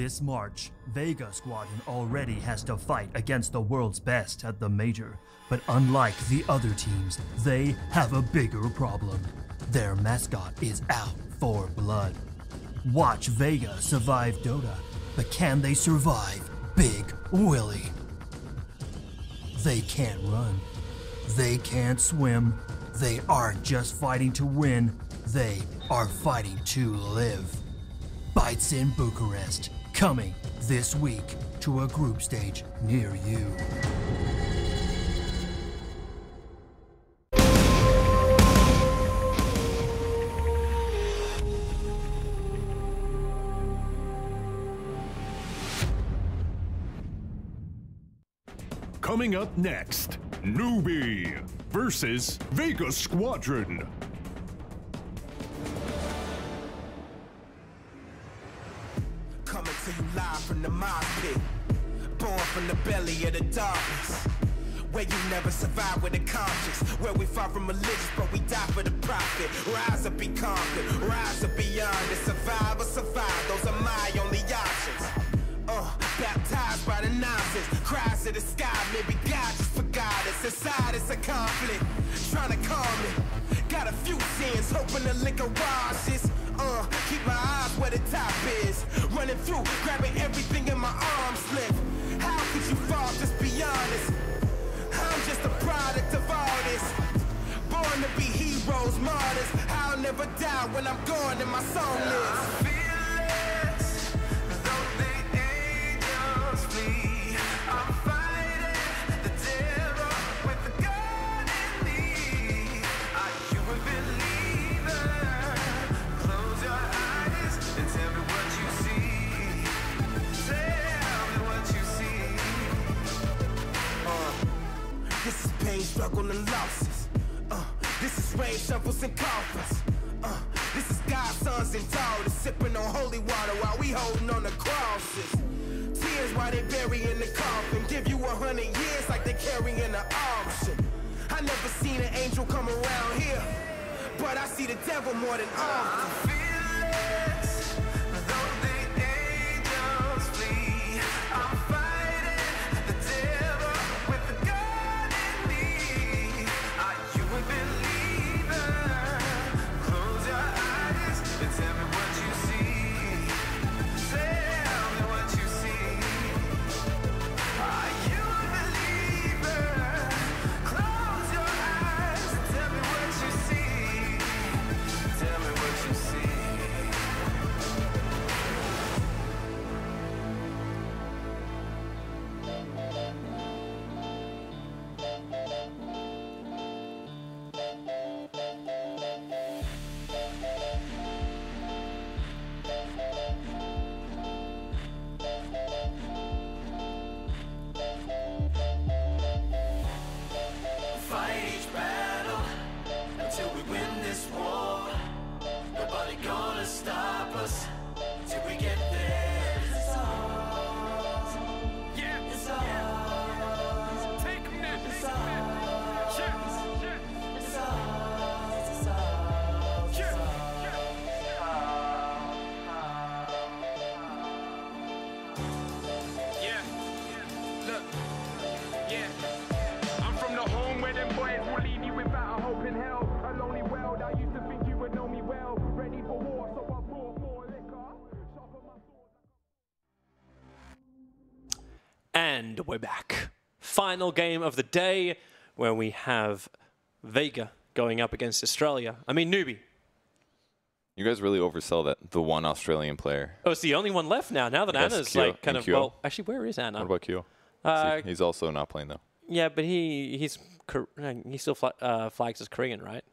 This March, Vega Squadron already has to fight against the world's best at the Major. But unlike the other teams, they have a bigger problem. Their mascot is out for blood. Watch Vega survive Dota, but can they survive Big Willie? They can't run. They can't swim. They aren't just fighting to win. They are fighting to live. Bites in Bucharest, coming this week to a group stage near you. Coming up next, Newbee versus Vega Squadron. Coming to you live from the mob pit, born from the belly of the darkness, where you never survive with a conscience, where we fought from religious but we die for the profit. Rise up, be conquered, rise up beyond it, survive or survive, those are my only options. Baptized by the nonsense, cries to the sky, maybe God just forgot us. Inside it's a conflict, trying to calm it. Got a few sins, hoping to lick a rashes. Keep my eyes where the top is. Running through, grabbing everything in my arms lift. How could you fall, just be honest? I'm just a product of all this. Born to be heroes, martyrs. I'll never die when I'm gone and my song lives. This is pain, struggle, and losses. This is rain, shovels, and coffins. This is God's sons and daughters sipping on holy water while we holding on the crosses. Tears while they bury in the coffin. Give you 100 years like they carrying an auction. I never seen an angel come around here, but I see the devil more than often. And we're back. Final game of the day where we have Vega going up against Australia. I mean, Newbee. You guys really oversell that, the one Australian player. Oh, it's the only one left now. Now that Anna's like kind of, well, actually, where is Anna? What about Kyo? He's also not playing, though. Yeah, but he still flags as Korean, right?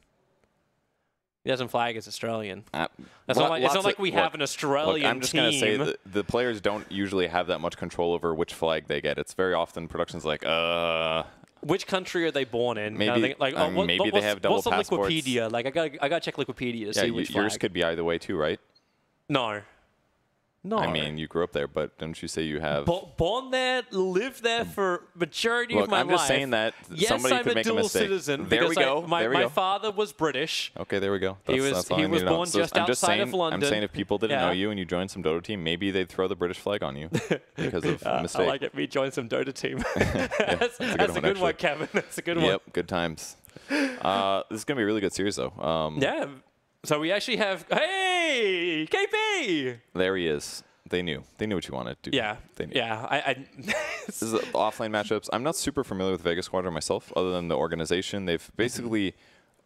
He doesn't flag as Australian. It's not like we have an Australian team. I'm just going to say that the players don't usually have that much control over which flag they get. It's very often production's like, which country are they born in? Maybe, maybe they have double passports. What's the Wikipedia? Like, I gotta check Wikipedia to see which flag. Yours could be either way too, right? No. No. I mean, you grew up there, but don't you say you have... Born there, lived there for majority of my life. I'm just saying that somebody could make a mistake. Yes, I'm a dual citizen. There we go. My father was British. Okay, there we go. He was born just outside of London. I'm saying if people didn't know you and you joined some Dota team, maybe they'd throw the British flag on you because of a mistake. I like it. Me join some Dota team. That's a good one, Kevin. That's a good one. Yep, good times. This is going to be a really good series, though. Yeah. So we actually have, hey, KP! There he is. They knew. They knew what you wanted to do. Yeah. They knew. Yeah. This is offlane matchups. I'm not super familiar with Vega Squadron myself, other than the organization. They've basically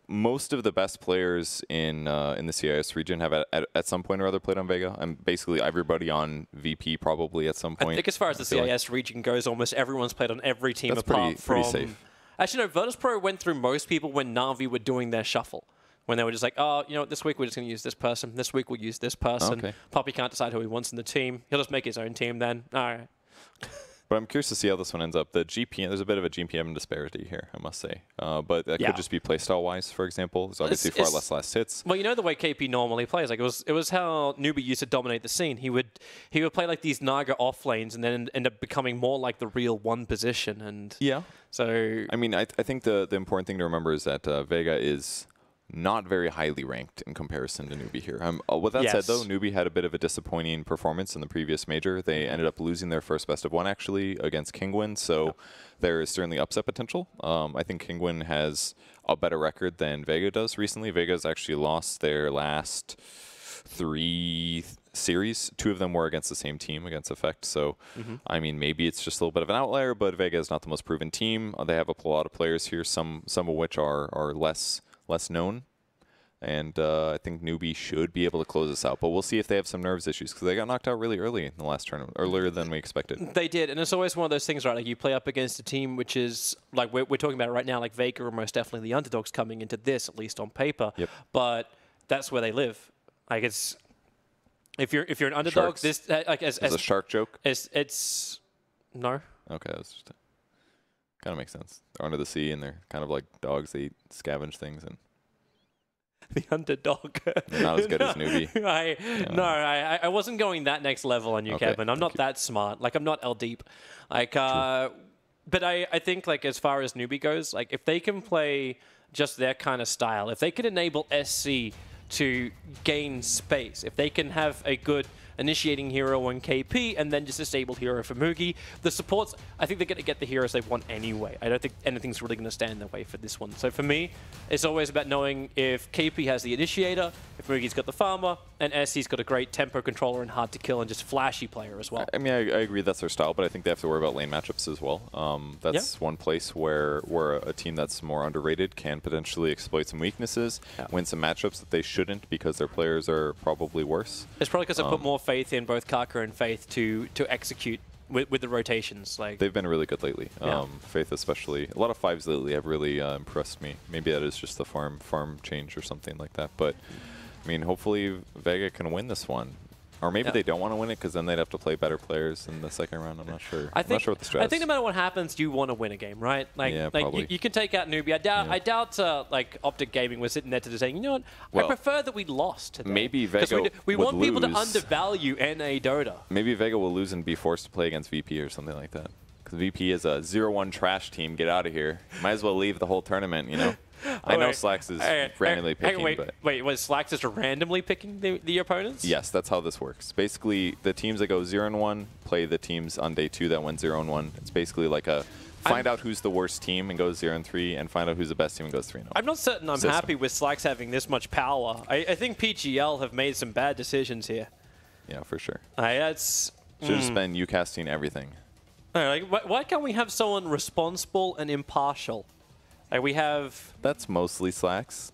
most of the best players in the CIS region have at some point or other played on Vega. And basically everybody on VP probably at some point. I think as far as the CIS region goes, almost everyone's played on every team apart from. Pretty safe. Actually, no. Virtus Pro went through most people when Na'Vi were doing their shuffle. When they were just like, oh, you know, this week we're just going to use this person. This week we'll use this person. Okay. Poppy can't decide who he wants in the team. He'll just make his own team then. All right. But I'm curious to see how this one ends up. The GPM, there's a bit of a GPM disparity here, I must say. But that could just be playstyle-wise, for example. There's obviously far less last hits. Well, you know the way KP normally plays. Like it was how Newbee used to dominate the scene. He would play like these Naga off lanes and then end up becoming more like the real one position. And yeah. So I mean, I think the important thing to remember is that Vega is not very highly ranked in comparison to Newbee here. With that said, though, Newbee had a bit of a disappointing performance in the previous major. They ended up losing their first best of one, actually, against Kingwin, so there is certainly upset potential. I think Kingwin has a better record than Vega does recently. Vega's actually lost their last 3 series. 2 of them were against the same team, against Effect. So, I mean, maybe it's just a little bit of an outlier, but Vega is not the most proven team. They have a lot of players here, some of which are less known, and I think Newbee should be able to close this out. But we'll see if they have some nerves issues, because they got knocked out really early in the last tournament, earlier than we expected. They did, and it's always one of those things, right? Like you play up against a team which is, like we're talking about it right now, like Vega are most definitely the underdogs coming into this, at least on paper. Yep. But that's where they live. Like it's, if you're an underdog, Sharks. this like as a shark joke. It's no. Okay, that's just kind of makes sense. They're under the sea and they're kind of like dogs. They eat scavenge things and the underdog. Not as good as Newbee. I wasn't going that next level on you, Kevin. I'm not that smart. Like I'm not L deep. Like but I think like as far as Newbee goes, like if they can play just their kind of style, if they can enable SC to gain space, if they can have a good initiating hero on KP and then just a stable hero for Mugi, the supports, I think they're going to get the heroes they want anyway. I don't think anything's really going to stand in their way for this one. So for me, it's always about knowing if KP has the initiator, if Mugi's got the farmer, and SC's got a great tempo controller and hard to kill and just flashy player as well. I mean, I agree that's their style, but I think they have to worry about lane matchups as well. That's one place where a team that's more underrated can potentially exploit some weaknesses, win some matchups that they shouldn't because their players are probably worse. It's probably because I put more faith in both Kaka and Faith to execute with the rotations. Like they've been really good lately. Faith especially. A lot of 5s lately have really impressed me. Maybe that is just the farm change or something like that. But I mean, hopefully Vega can win this one. Or maybe they don't want to win it because then they'd have to play better players in the second round. I'm not sure. I'm not sure what the strategy is. I think no matter what happens, you want to win a game, right? Like, probably. You can take out Newbee. I doubt like Optic Gaming was sitting there today saying, you know what, I prefer that we lost today. Maybe Vega we want would people to lose. undervalue NA Dota. Maybe Vega will lose and be forced to play against VP or something like that. Because VP is a 0-1 trash team. Get out of here. Might as well leave the whole tournament, you know? I know Slacks is randomly picking, wait, was Slacks just randomly picking the opponents? Yes, that's how this works. Basically, the teams that go 0-1 play the teams on day 2 that went 0-1. It's basically like a find out who's the worst team and goes 0-3, and find out who's the best team and goes 3-0. I'm not certain I'm happy with Slacks having this much power. I think PGL have made some bad decisions here. Yeah, for sure. Should have been you casting everything. Like, why can't we have someone responsible and impartial? Like we have... That's mostly Slacks.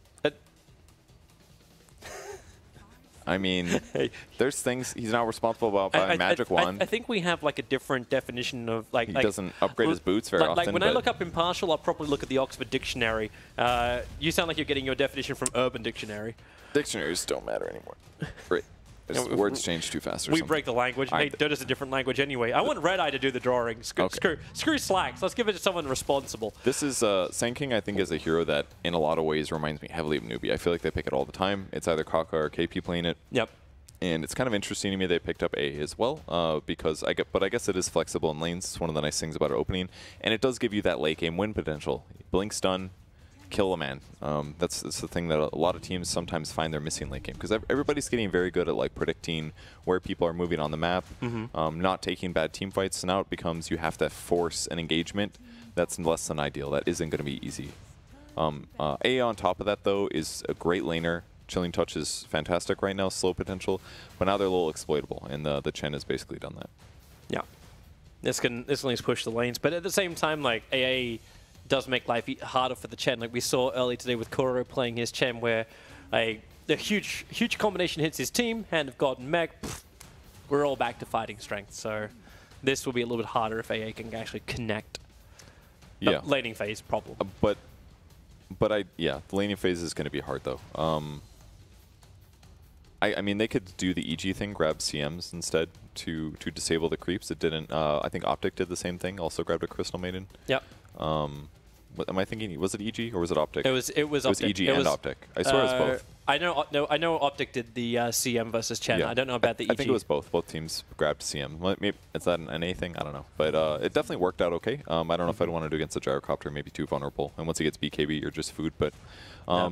I mean, there's things he's not responsible about by Magic Wand. I think we have like a different definition of like... He doesn't upgrade his boots very often. Like when I look up impartial, I'll probably look at the Oxford Dictionary. You sound like you're getting your definition from Urban Dictionary. Dictionaries don't matter anymore. Right. Words change too fast or we something. break the language. Hey, Dota's a different language anyway. I want Red Eye to do the drawing. Screw Slacks. Let's give it to someone responsible. This is Sand King, I think, is a hero that in a lot of ways reminds me heavily of Newbee. I feel like they pick it all the time. It's either Kaka or KP playing it. Yep. And it's kind of interesting to me they picked up A as well, because I guess it is flexible in lanes. It's one of the nice things about it opening, and it does give you that late game win potential. Blink stun, kill a man. That's the thing that a lot of teams sometimes find they're missing late game, because everybody's getting very good at like predicting where people are moving on the map, not taking bad team fights. So now it becomes you have to force an engagement that's less than ideal. That isn't going to be easy. A on top of that though is a great laner. Chilling Touch is fantastic right now, slow potential, but now they're a little exploitable, and the Chen has basically done that. Yeah. This can at least push the lanes, but at the same time, like, AA does make life harder for the Chen. Like we saw early today with Kuro playing his Chen, where a huge combination hits his team, Hand of God and Mech, we're all back to fighting strength. So this will be a little bit harder if AA can actually connect. Yeah. Laning phase problem. But the laning phase is going to be hard though. I mean, they could do the EG thing, grab CMs instead to disable the creeps. It didn't. I think Optic did the same thing, also grabbed a Crystal Maiden. Yep. What am I thinking? Was it EG or was it Optic? It was Optic. It was EG and Optic. I swear it was both. I know Optic did the CM versus Chen. Yeah. I don't know about the EG. I think it was both. Both teams grabbed CM. Maybe, is that an NA thing? I don't know. But it definitely worked out okay. I don't know if I'd want to do against the Gyrocopter, maybe too vulnerable. And once he gets BKB, you're just food. But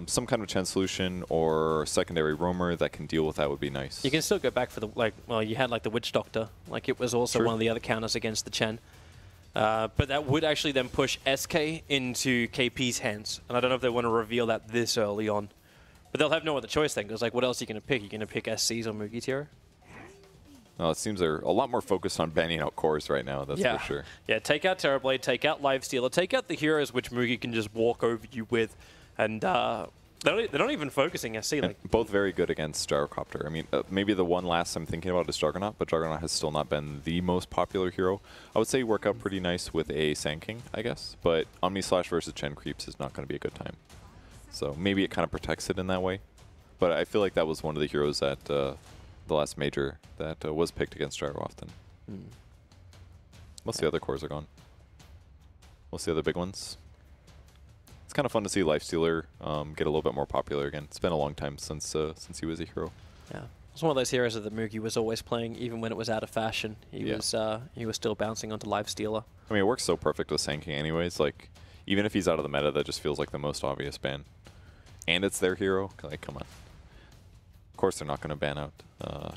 some kind of Chen solution or secondary roamer that can deal with that would be nice. You can still go back for the, you had like the Witch Doctor. Like it was also one of the other counters against the Chen. But that would actually then push SK into KP's hands. And I don't know if they want to reveal that this early on. But they'll have no other choice then, because like, what else are you going to pick? You're going to pick SCs or Mugi Tier? No, it seems they're a lot more focused on banning out cores right now, that's for sure. Yeah, take out Terrorblade, take out Lifestealer, take out the heroes which Mugi can just walk over you with. And they're not even focusing SC. Like. Both very good against Gyrocopter. I mean, maybe the one last I'm thinking about is Juggernaut, but Juggernaut has still not been the most popular hero. I would say work out pretty nice with a Sand King, I guess, but Omni Slash versus Chen Creeps is not going to be a good time. So maybe it kind of protects it in that way. But I feel like that was one of the heroes at the last major that was picked against Gyro often. Most of the other cores are gone. Most of the other big ones. It's kind of fun to see Lifestealer get a little bit more popular again. It's been a long time since he was a hero. Yeah, it's one of those heroes that the Mugi was always playing, even when it was out of fashion. He was still bouncing onto Lifestealer. I mean, it works so perfect with Sand King anyways. Like, even if he's out of the meta, that just feels like the most obvious ban. And it's their hero. Like, come on. Of course, they're not going to ban out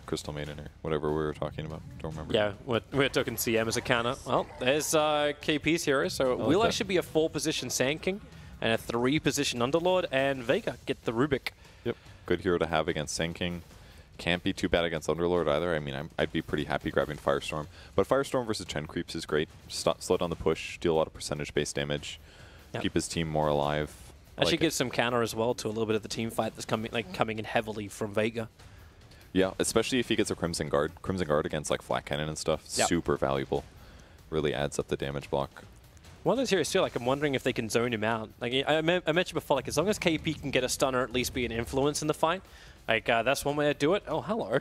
Crystal Maiden or whatever we were talking about. Don't remember. Yeah, we're talking CM as a counter. Well, there's KP's hero, so it will actually be a 4-position Sand King and a 3-position Underlord, and Vega get the Rubik. Yep, good hero to have against Sand King. Can't be too bad against Underlord either. I mean, I'd be pretty happy grabbing Firestorm. But Firestorm versus Chen Creeps is great. Slow down the push, deal a lot of percentage-based damage, keep his team more alive. Actually gives some counter as well to a little bit of the team fight that's coming in heavily from Vega. Yeah, especially if he gets a Crimson Guard. Crimson Guard against like Flat Cannon and stuff, super valuable. Really adds up the damage block. One of those heroes too, like I'm wondering if they can zone him out. Like I mentioned before, like as long as KP can get a stun or at least be an influence in the fight, like that's one way to do it. Oh, hello.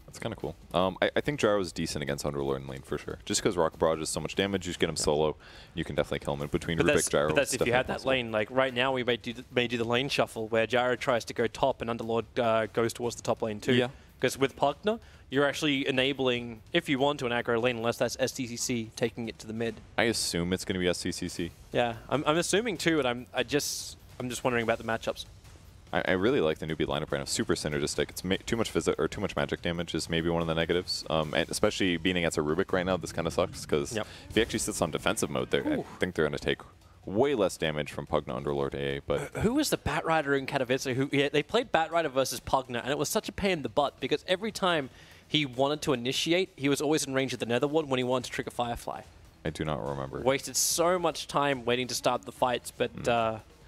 That's kind of cool. I think Gyro is decent against Underlord in lane for sure. Just because Rocket Barrage is so much damage, you just get him solo, you can definitely kill him in between Rubik, Gyro. But that's if you had that lane. Like right now, we may do the lane shuffle where Gyro tries to go top and Underlord goes towards the top lane too. Yeah. Because with Pugna, you're actually enabling, if you want to, an aggro lane, unless that's STCC taking it to the mid. I assume it's going to be STCC. Yeah, I'm assuming too, and I'm just wondering about the matchups. I really like the Newbee lineup right now. Super synergistic. It's too much too much magic damage is maybe one of the negatives. And especially being against a Rubik right now, this kind of sucks because if he actually sits on defensive mode, I think they're going to take way less damage from Pugna Underlord AA. But who was the Batrider in Katowice? They played Batrider versus Pugna, and it was such a pain in the butt because every time he wanted to initiate, he was always in range of the Netherward when he wanted to trigger Firefly. I do not remember. Wasted so much time waiting to start the fights, but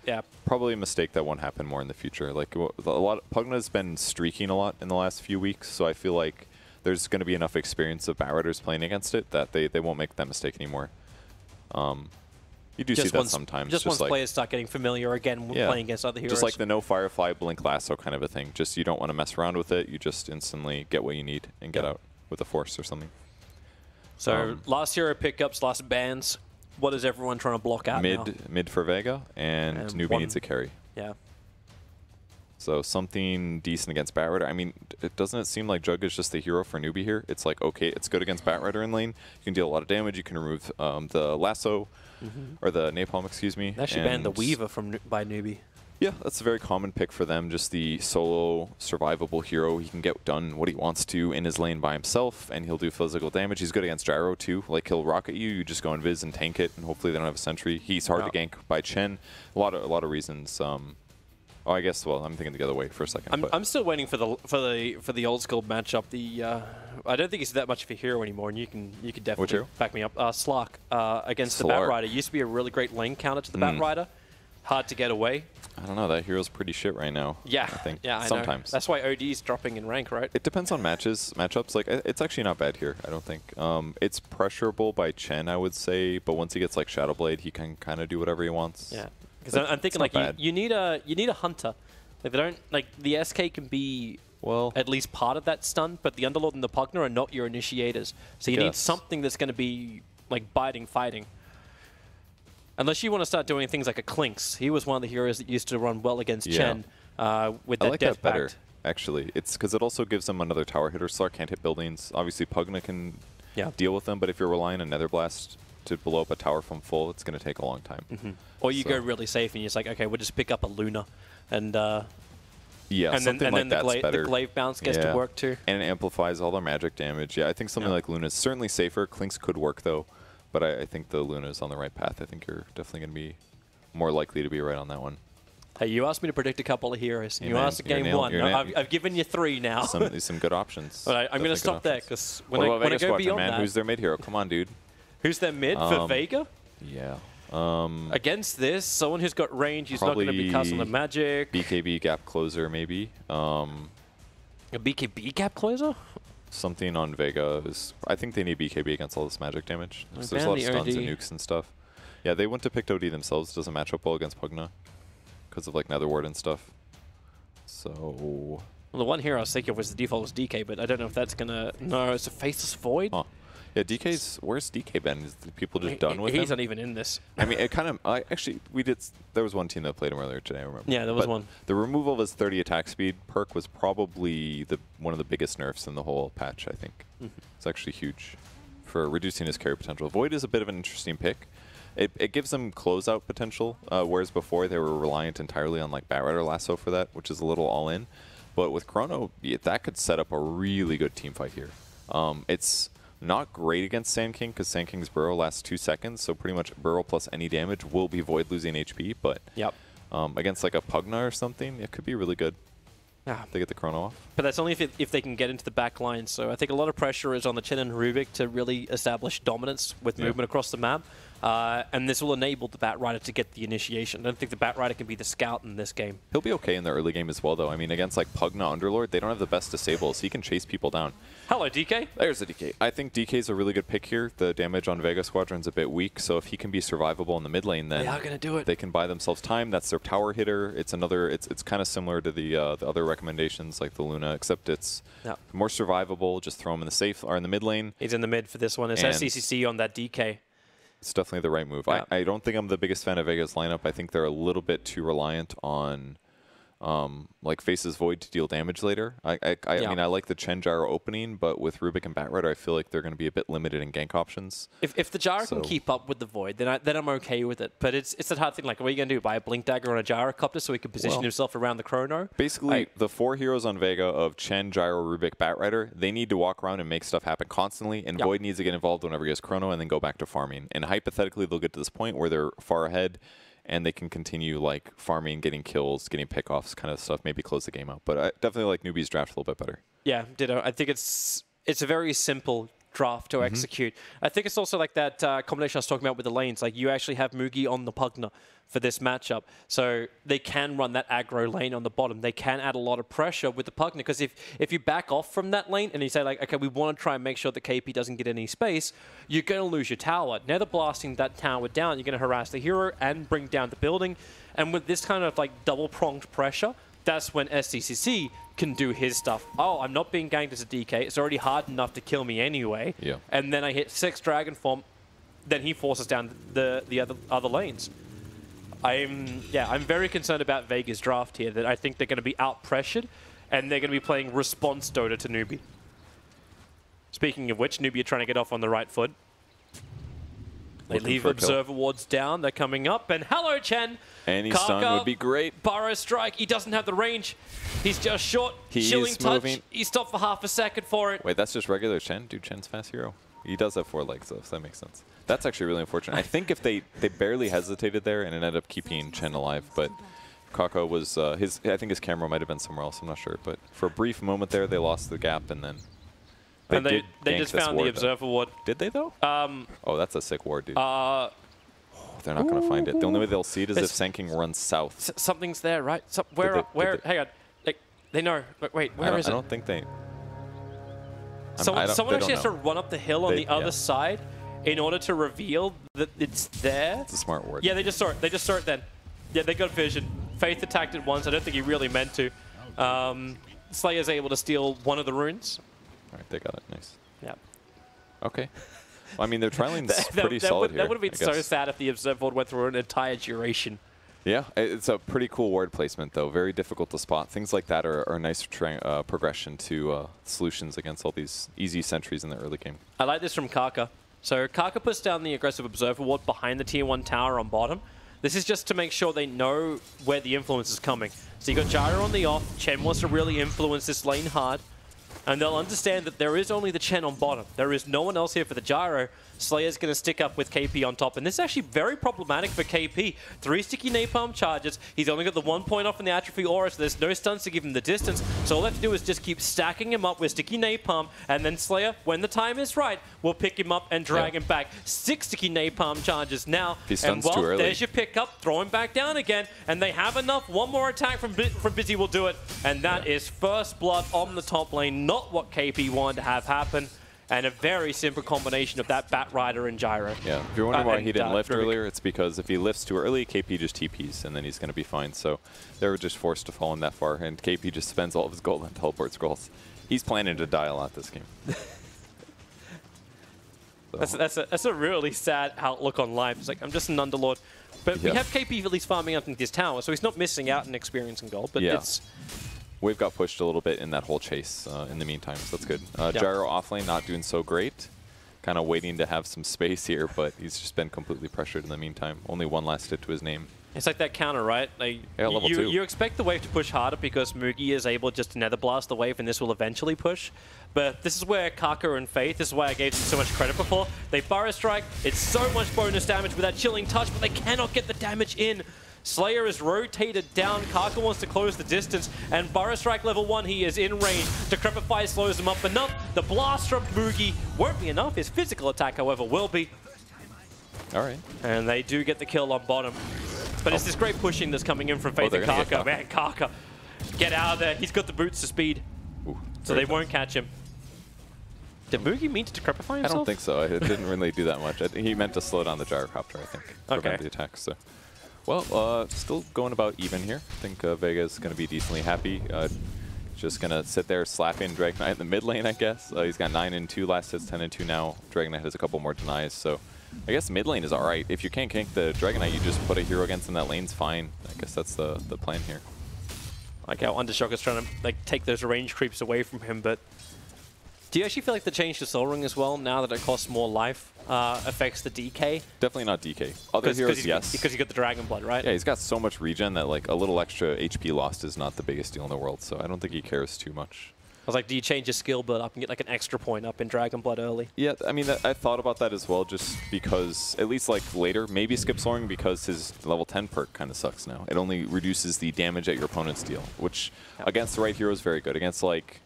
yeah. Probably a mistake that won't happen more in the future. Like Pugna's been streaking a lot in the last few weeks, so I feel like there's going to be enough experience of Batriders playing against it that they won't make that mistake anymore. You do see that sometimes. Just once players start getting familiar again playing against other heroes. Just like the no Firefly, blink lasso kind of a thing. Just you don't want to mess around with it. You just instantly get what you need and get out with a force or something. So last hero pickups, last bans. What is everyone trying to block out now? Mid for Vega, and Newbee needs a carry. Yeah. So something decent against Batrider. I mean, doesn't it seem like Jug is just the hero for Newbee here? It's like, okay, it's good against Batrider in lane. You can deal a lot of damage. You can remove the lasso, or the napalm, excuse me. They actually banned the Weaver by Newbee. Yeah, that's a very common pick for them. Just the solo survivable hero. He can get done what he wants to in his lane by himself, and he'll do physical damage. He's good against Gyro too. Like, he'll rocket you. You just go invis and tank it, and hopefully they don't have a sentry. He's hard to gank by Chen. A lot of reasons. Oh, I guess. Well, I'm thinking the other way for a second. I'm still waiting for the old school matchup. I don't think he's that much of a hero anymore, and you can definitely back me up. Slark against the Batrider used to be a really great lane counter to the Batrider. Hard to get away. I don't know. That hero's pretty shit right now. Yeah, I think. Yeah, sometimes. That's why OD's dropping in rank, right? It depends on matchups. Like, it's actually not bad here. I don't think. It's pressurable by Chen, I would say, but once he gets like Shadowblade, he can kind of do whatever he wants. Yeah. Because I'm thinking like you need a hunter. If they don't, like, the SK can be at least part of that stun, but the Underlord and the Pugner are not your initiators. So you need something that's going to be like biting, fighting. Unless you want to start doing things like a Clinks. He was one of the heroes that used to run well against Chen with that Death better, actually. It's because it also gives them another tower hitter. Slark can't hit buildings. Obviously, Pugna can deal with them, but if you're relying on Nether Blast to blow up a tower from full, it's going to take a long time. Or you go really safe and you're just like, okay, we'll just pick up a Luna, and something like that's better. The glaive bounce gets to work too, and it amplifies all their magic damage. Yeah, I think something like Luna is certainly safer. Clinks could work though, but I think the Luna is on the right path. I think you're definitely going to be more likely to be right on that one. Hey, you asked me to predict a couple of heroes. You asked game one. I've given you 3 now. Some good options. But I'm going to stop there because when I go beyond that, who's their mid hero? Come on, dude. Who's their mid for Vega? Yeah. Against this, someone who's got range, who's not going to be casting the magic. BKB gap closer, maybe. A BKB gap closer? Something on Vega is. I think they need BKB against all this magic damage. There's a lot of stuns and nukes and stuff. Yeah, they went to pick OD themselves. Doesn't match up well against Pugna because of like Netherward and stuff. So. Well, the one hero I was thinking of was the default was DK, but I don't know if that's gonna. No, it's a Faceless Void. Huh. Yeah, DK's. Where's DK been? Is the people just done with him? He's not even in this. I mean, it kind of. Actually, we did. There was one team that played him earlier today. I remember. Yeah, there was one. The removal of his 30 attack speed perk was probably one of the biggest nerfs in the whole patch. I think it's actually huge for reducing his carry potential. Void is a bit of an interesting pick. It gives them closeout potential, whereas before they were reliant entirely on like Batrider Lasso for that, which is a little all in. But with Chrono, that could set up a really good team fight here. It's not great against Sand King because Sand King's Burrow lasts 2 seconds, so pretty much Burrow plus any damage will be Void losing HP. But against like a Pugna or something, it could be really good. Yeah, they get the Chrono off. But that's only if they can get into the back line. So I think a lot of pressure is on the Chen and Rubik to really establish dominance with movement across the map. And this will enable the Batrider to get the initiation. I don't think the Batrider can be the scout in this game. He'll be okay in the early game as well, though. I mean, against like Pugna Underlord, they don't have the best disables. He can chase people down. Hello, DK. There's the DK. I think DK's a really good pick here. The damage on Vega Squadron's a bit weak, so if he can be survivable in the mid lane, then they are going to do it. They can buy themselves time. That's their tower hitter. It's another. It's kind of similar to the other recommendations like the Luna, except it's more survivable. Just throw him in the safe or in the mid lane. He's in the mid for this one. It's SCCC on that DK. It's definitely the right move. Yeah. I don't think I'm the biggest fan of Vega's lineup. I think they're a little bit too reliant on like Faceless Void to deal damage later. I mean, I like the Chen Gyro opening, but with Rubik and Batrider, I feel like they're going to be a bit limited in gank options. If the Gyro can keep up with the Void, then I'm okay with it. But it's that hard thing, like, what are you going to do? Buy a Blink Dagger on a Gyrocopter so he can position himself around the Chrono? Basically, the 4 heroes on Vega of Chen, Gyro, Rubik, Batrider, they need to walk around and make stuff happen constantly, and Void needs to get involved whenever he has Chrono and then go back to farming. And hypothetically, they'll get to this point where they're far ahead, and they can continue like farming, getting kills, getting pickoffs, kind of stuff. Maybe close the game out. But I definitely like Newbee's draft a little bit better. Yeah, ditto. I think it's a very simple draft to execute. I think it's also like that combination I was talking about with the lanes. Like, you actually have Mugi on the Pugna for this matchup. So they can run that aggro lane on the bottom. They can add a lot of pressure with the Pugna, because if you back off from that lane and you say, like, okay, we want to try and make sure that KP doesn't get any space, you're going to lose your tower. Nether blasting that tower down, you're going to harass the hero and bring down the building. And with this kind of like double-pronged pressure, that's when SCCC can do his stuff. Oh, I'm not being ganked as a DK. It's already hard enough to kill me anyway. Yeah. And then I hit 6 Dragon Form. Then he forces down the other lanes. I'm very concerned about Vega's draft here, that I think they're going to be out-pressured, and they're going to be playing response Dota to Newbee. Speaking of which, Newbee are trying to get off on the right foot. They leave Observer wards down, they're coming up, and hello, Chen! Any stun would be great. Burrow strike, he doesn't have the range. He's just short, chilling touch. Moving. He stopped for half a second for it. Wait, that's just regular Chen? Dude, Chen's fast hero. He does have 4 legs, though, so that makes sense. That's actually really unfortunate. I think if they barely hesitated there and it ended up keeping Chen alive, but Kako was, I think his camera might have been somewhere else, I'm not sure. But for a brief moment there, they lost the gap, and then they just found the Observer ward. Did they, though? Oh, that's a sick ward, dude. They're not going to find it. The only way they'll see it is if Sanking runs south. Something's there, right? Where? Hang on. They know. Wait, where is it? I don't think they... Someone actually has to run up the hill on the other side in order to reveal that it's there. It's a smart word. Yeah, they just saw it. They just saw it then. Yeah, they got vision. Faith attacked it once. I don't think he really meant to. Slayer's able to steal one of the runes. All right, they got it. Nice. Yeah. Okay. Well, I mean, their trialing's pretty solid here. That would have been so sad if the Observer ward went through an entire duration. Yeah, it's a pretty cool ward placement, though. Very difficult to spot. Things like that are a nice progression to solutions against all these easy sentries in the early game. I like this from Kaka. So Kaka puts down the aggressive Observer ward behind the Tier 1 tower on bottom. This is just to make sure they know where the influence is coming. So you got Gyro on the off. Chen wants to really influence this lane hard. And they'll understand that there is only the Chen on bottom. There is no one else here for the Gyro. Slayer's going to stick up with KP on top. And this is actually very problematic for KP. 3 sticky napalm charges. He's only got the 1 point off in the atrophy aura, so there's no stuns to give him the distance. So all they have to do is just keep stacking him up with sticky napalm. And then Slayer, when the time is right, will pick him up and drag him back. 6 sticky napalm charges now. He stuns too early. There's your pickup. Throw him back down again. And they have enough. One more attack from Busy will do it. And that is first blood on the top lane. Not what KP wanted to have happen. And a very simple combination of that Bat Rider and Gyro. Yeah, if you're wondering why he didn't lift earlier, it's because if he lifts too early, KP just TPs, and then he's going to be fine. So they were just forced to fall in that far, and KP just spends all of his gold on teleport scrolls. He's planning to die a lot this game. That's a really sad outlook on life. It's like, I'm just an Underlord. But we have KP at least farming up in this tower, so he's not missing out on experience and gold, but it's... Wave got pushed a little bit in that whole chase in the meantime, so that's good. Gyro offlane not doing so great. Kind of waiting to have some space here, but he's just been completely pressured in the meantime. Only 1 last hit to his name. It's like that counter, right? Like, level 2. You expect the wave to push harder because Mugi is able just to nether blast the wave and this will eventually push. But this is where Kaka and Faith, this is why I gave them so much credit before. They Burrow Strike, it's so much bonus damage with that chilling touch, but they cannot get the damage in. Slayer is rotated down, Kaka wants to close the distance, and Burrow Strike level 1, he is in range. Decrepify slows him up enough. The blast from Mugi won't be enough. His physical attack, however, will be. All right. And they do get the kill on bottom. But it's this great pushing that's coming in from Faith and Kaka. Man, Kaka, get out of there. He's got the boots to speed. Ooh, so they won't catch him. Did Mugi mean to decrepify himself? I don't think so. It didn't really do that much. I think he meant to slow down the gyrocopter, I think. Prevent the attack, so. Well, still going about even here. I think Vega is going to be decently happy. Just going to sit there slapping Dragon Knight in the mid lane, I guess. He's got 9 and 2 last hits, 10 and 2 now. Dragon Knight has a couple more denies, so I guess mid lane is all right. If you can't gank the Dragon Knight, you just put a hero against him that lane's fine. I guess that's the plan here. Like how Undershock is trying to take those range creeps away from him, but do you actually feel like the change to Soul Ring as well, now that it costs more life, affects the DK? Definitely not DK. Other heroes, yes. Because you got the Dragon Blood, right? Yeah, he's got so much regen that like a little extra HP lost is not the biggest deal in the world, so I don't think he cares too much. I was like, do you change your skill build up and get like an extra point up in Dragon Blood early? Yeah, I mean, I thought about that as well, just because, at least like later, maybe skip Soul Ring because his level 10 perk kind of sucks now. It only reduces the damage that your opponents deal, which against the right hero is very good. Against like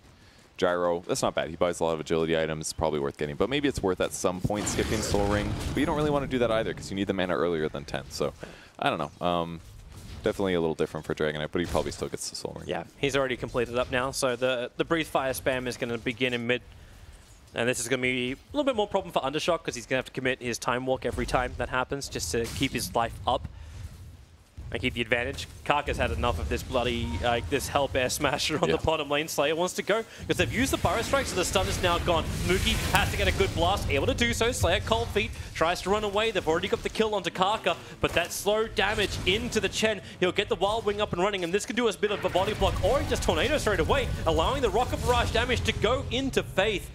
Gyro, that's not bad. He buys a lot of agility items, probably worth getting. But maybe it's worth at some point skipping Soul Ring. But you don't really want to do that either because you need the mana earlier than 10. So, I don't know. Definitely a little different for Dragon Knight, but he probably still gets the Soul Ring. Yeah, he's already completed up now. So the Breathe Fire spam is going to begin in mid. And this is going to be a little bit more problem for Undershock because he's going to have to commit his Time Walk every time that happens just to keep his life up. I keep the advantage. Karka's had enough of this bloody, this hell bear smasher on the bottom lane. Slayer wants to go because they've used the burrow strike, so the stun is now gone. Mookie has to get a good blast, able to do so. Slayer cold feet, tries to run away. They've already got the kill onto Karka, but that slow damage into the Chen. He'll get the Wild Wing up and running, and this can do us a bit of a body block, or he just tornado straight away, allowing the Rocket Barrage damage to go into Faith.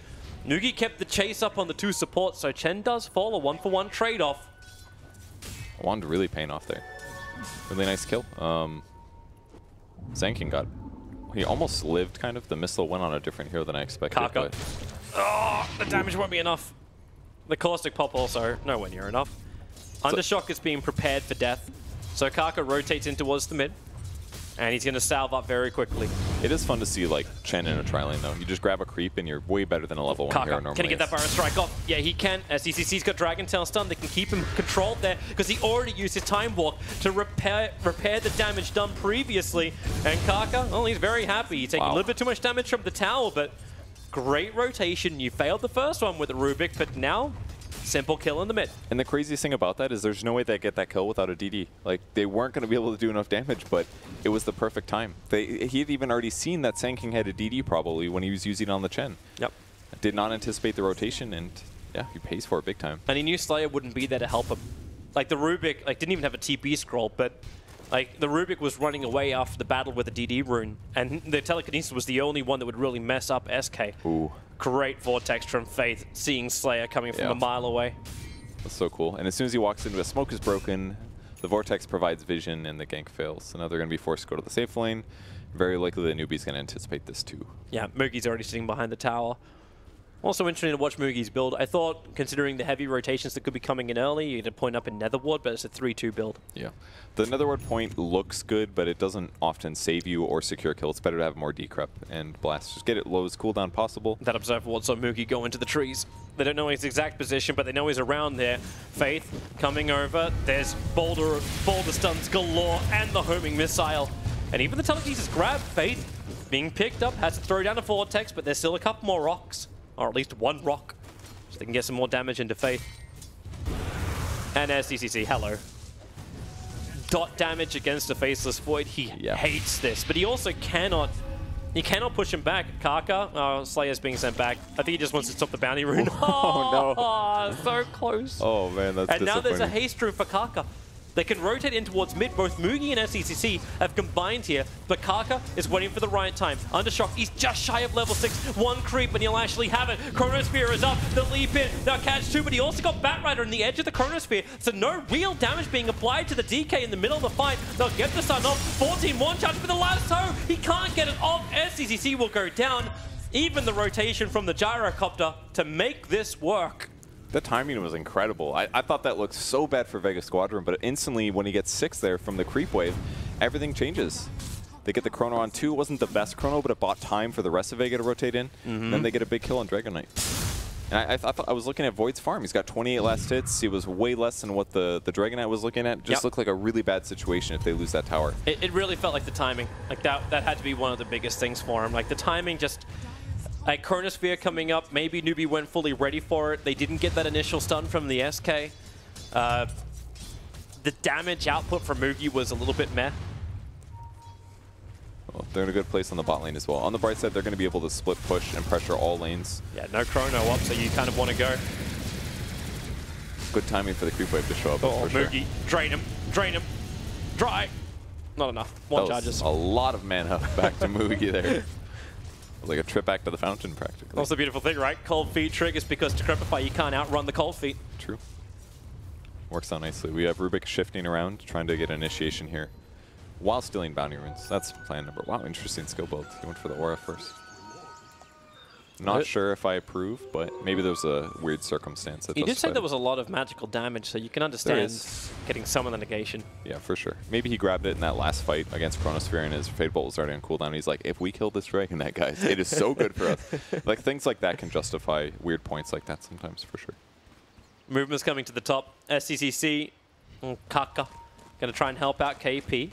Newbee kept the chase up on the 2 supports, so Chen does fall, a 1-for-1 trade-off. Wand really paying off there. Really nice kill. Zanking got... He almost lived, kind of. The missile went on a different hero than I expected. Karka. Oh, the damage won't be enough. The Caustic Pop also nowhere near enough. Undershock is being prepared for death. So Karka rotates in towards the mid. And he's going to salve up very quickly. It is fun to see, like, Chen in a tri-lane, though. You just grab a creep, and you're way better than a level 1 hero normally. Can he get that Burrow Strike off? Yeah, he can. SDCC's got Dragon Tail stun. They can keep him controlled there, because he already used his Time Walk to repair the damage done previously. And Karka, well, he's very happy. He's taking a little bit too much damage from the tower, but great rotation. You failed the first one with the Rubik, but now... simple kill in the mid. And the craziest thing about that is there's no way they get that kill without a DD. Like, they weren't going to be able to do enough damage, but it was the perfect time. He had even already seen that Sanking had a DD probably when he was using it on the Chen. Yep. Did not anticipate the rotation, and yeah, he pays for it big time. And he knew Slayer wouldn't be there to help him. Like, the Rubik, like, didn't even have a TP scroll, but like, the Rubik was running away after the battle with the DD rune, and the Telekinesis was the only one that would really mess up SK. Ooh. Great Vortex from Faith, seeing Slayer coming from a mile away. That's so cool. And as soon as he walks into it, smoke is broken, the Vortex provides vision, and the gank fails. So now they're going to be forced to go to the safe lane. Very likely the Newbee's going to anticipate this too. Yeah, Moogie's already sitting behind the tower. Also interesting to watch Moogie's build. I thought, considering the heavy rotations that could be coming in early, you had to point up in Netherward, but it's a 3-2 build. Yeah. The Netherward point looks good, but it doesn't often save you or secure kill. It's better to have more decrep and blast. Just get it low as cooldown possible. That Observer Ward saw Moogie go into the trees. They don't know his exact position, but they know he's around there. Faith coming over. There's boulder stuns galore and the homing missile. And even the telekinesis grab. Faith being picked up, has to throw down a Vortex, but there's still a couple more rocks. Or at least one rock, so they can get some more damage into Faith. And SDCC, hello. Dot damage against a Faceless Void. He hates this, but he also cannot push him back. Karka, Slayer's being sent back. I think he just wants to stop the bounty rune. Oh, no. So close. Oh, man, that's And now there's a haste rune for Karka. They can rotate in towards mid. Both Moogie and SCCC have combined here, but Karka is waiting for the right time. Undershock, he's just shy of level 6. One creep, and he'll actually have it. Chronosphere is up. The leap in. They'll catch 2, but he also got Batrider on the edge of the Chronosphere, so no real damage being applied to the DK in the middle of the fight. They'll get the stun off. 14 one-charge for the last toe. He can't get it off. SCCC will go down. Even the rotation from the gyrocopter to make this work. The timing was incredible. I thought that looked so bad for Vega Squadron, but instantly when he gets 6 there from the creep wave, everything changes. They get the chrono on 2. It wasn't the best chrono, but it bought time for the rest of Vega to rotate in. And then they get a big kill on Dragon Knight. And I thought I was looking at Void's farm. He's got 28 last hits. He was way less than what the Dragon Knight was looking at. Just looked like a really bad situation if they lose that tower. It really felt like the timing. Like that had to be one of the biggest things for him. Like the timing just... Like Chronosphere coming up, maybe Newbee went fully ready for it. They didn't get that initial stun from the SK. The damage output from Moogie was a little bit meh. Well, they're in a good place on the bot lane as well. On the bright side, they're going to be able to split push and pressure all lanes. Yeah, no chrono up, so you kind of want to go. Good timing for the creep wave to show up. Oh, Moogie, drain him, dry. Not enough. One charges. A lot of mana back to Moogie there. Like a trip back to the fountain, practically. That's the beautiful thing, right? Cold Feet triggers because to Decrepify, you can't outrun the Cold Feet. True. Works out nicely. We have Rubik shifting around, trying to get initiation here, while stealing bounty runes. That's plan number. Wow, interesting skill build. He went for the aura first. Not sure if I approve, but maybe there's a weird circumstance that You did say there was a lot of magical damage, so you can understand getting some of the negation. Yeah, for sure. Maybe he grabbed it in that last fight against Chronosphere and his Fade Bolt was already on cooldown. He's like, if we kill this Dragon Knight, guys, it is so good for us. Like, things like that can justify weird points like that sometimes, for sure. Movement's coming to the top. SCCC, Kaka, going to try and help out KP.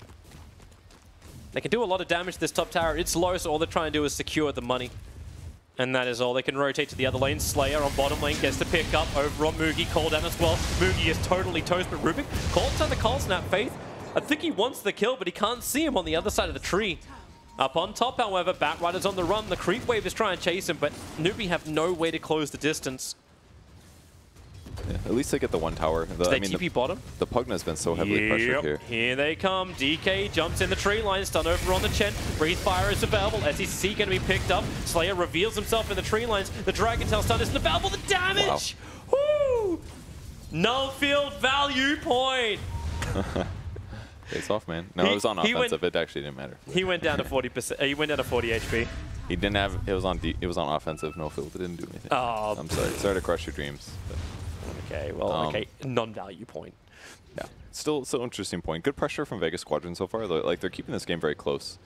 They can do a lot of damage to this top tower. It's low, so all they're trying to do is secure the money. And that is all. They can rotate to the other lane. Slayer on bottom lane gets to pick up over on Moogie. Call down as well. Moogie is totally toast, but Rubik caught on the Cold Snap. Faith I think he wants the kill, but he can't see him on the other side of the tree. Up on top, however, Batrider's on the run. The creep wave is trying to chase him, but Newbee have no way to close the distance. Yeah, at least they get the one tower. Did they TP bottom? The Pugna's been so heavily pressured here. Here they come. DK jumps in the tree line, stun over on the Chen. Breathe Fire is available. SEC going to be picked up. Slayer reveals himself in the tree lines. The Dragon Tail stun isn't available. The damage! Wow. Woo! Null field value point. Face off, man. No, it was on offensive. It actually didn't matter. He went down to 40%. He went down to 40 HP. He didn't have. It was on. It was on offensive. No field. It didn't do anything. Oh, I'm sorry. Sorry to crush your dreams. But. Okay. Well. Okay. Non-value point. Yeah. Still interesting point. Good pressure from Vega Squadron so far. Like they're keeping this game very close,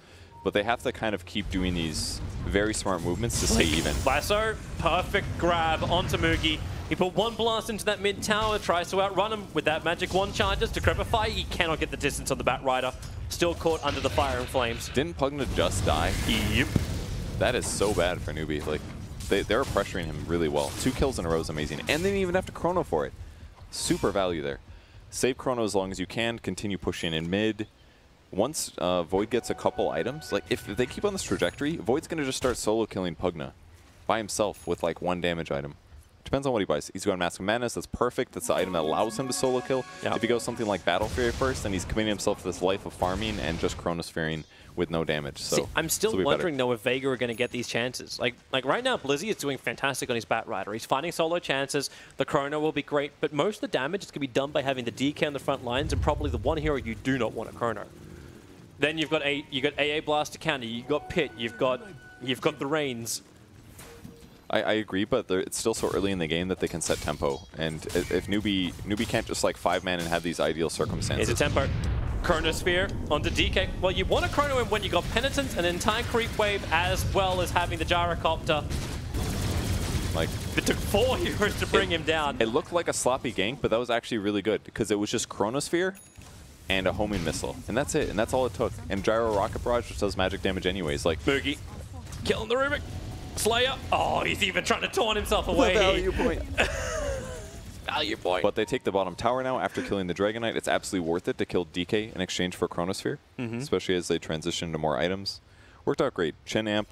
but they have to kind of keep doing these very smart movements to stay even. Lasso, perfect grab onto Mugi. He put one blast into that mid tower, tries to outrun him with that magic one charges to Decrepify. He cannot get the distance on the Batrider. Still caught under the fire and flames. Didn't Pugna just die? Yep. That is so bad for Newbee. Like, they're pressuring him really well. 2 kills in a row is amazing. And they didn't even have to chrono for it. Super value there. Save chrono as long as you can. Continue pushing in mid. Once Void gets a couple items, like if they keep on this trajectory, Void's going to just start solo killing Pugna by himself with like 1 damage item. Depends on what he buys. He's going Mask of Madness. That's perfect. That's the item that allows him to solo kill. Yep. If he goes something like Battle Fury first, then he's committing himself to this life of farming and just Chronosphering with no damage. So see, I'm still wondering though if Vega are going to get these chances. Like right now, Blizzy is doing fantastic on his Batrider. He's finding solo chances. The Chrono will be great, but most of the damage is going to be done by having the DK on the front lines and probably the one hero you do not want a Chrono. Then you've got AA Blast to counter. You've got Pit. You've got the Reigns. I agree, but it's still so early in the game that they can set tempo. And if Newbee can't just like 5-man and have these ideal circumstances. It's a tempo. Chronosphere onto DK. Well, you want to chrono him when you got Penitence, an entire creep wave, as well as having the Gyrocopter. Like, it took 4 heroes to bring him down. It looked like a sloppy gank, but that was actually really good because it was just Chronosphere and a homing missile, and that's it, and that's all it took. And Gyro Rocket Barrage, which does magic damage anyways. Like Boogie, killing the Rubik. Slayer. Oh, he's even trying to taunt himself away. The value point. Value point. But they take the bottom tower now after killing the Dragon Knight. It's absolutely worth it to kill DK in exchange for Chronosphere, especially as they transition to more items. Worked out great. Chen Amp,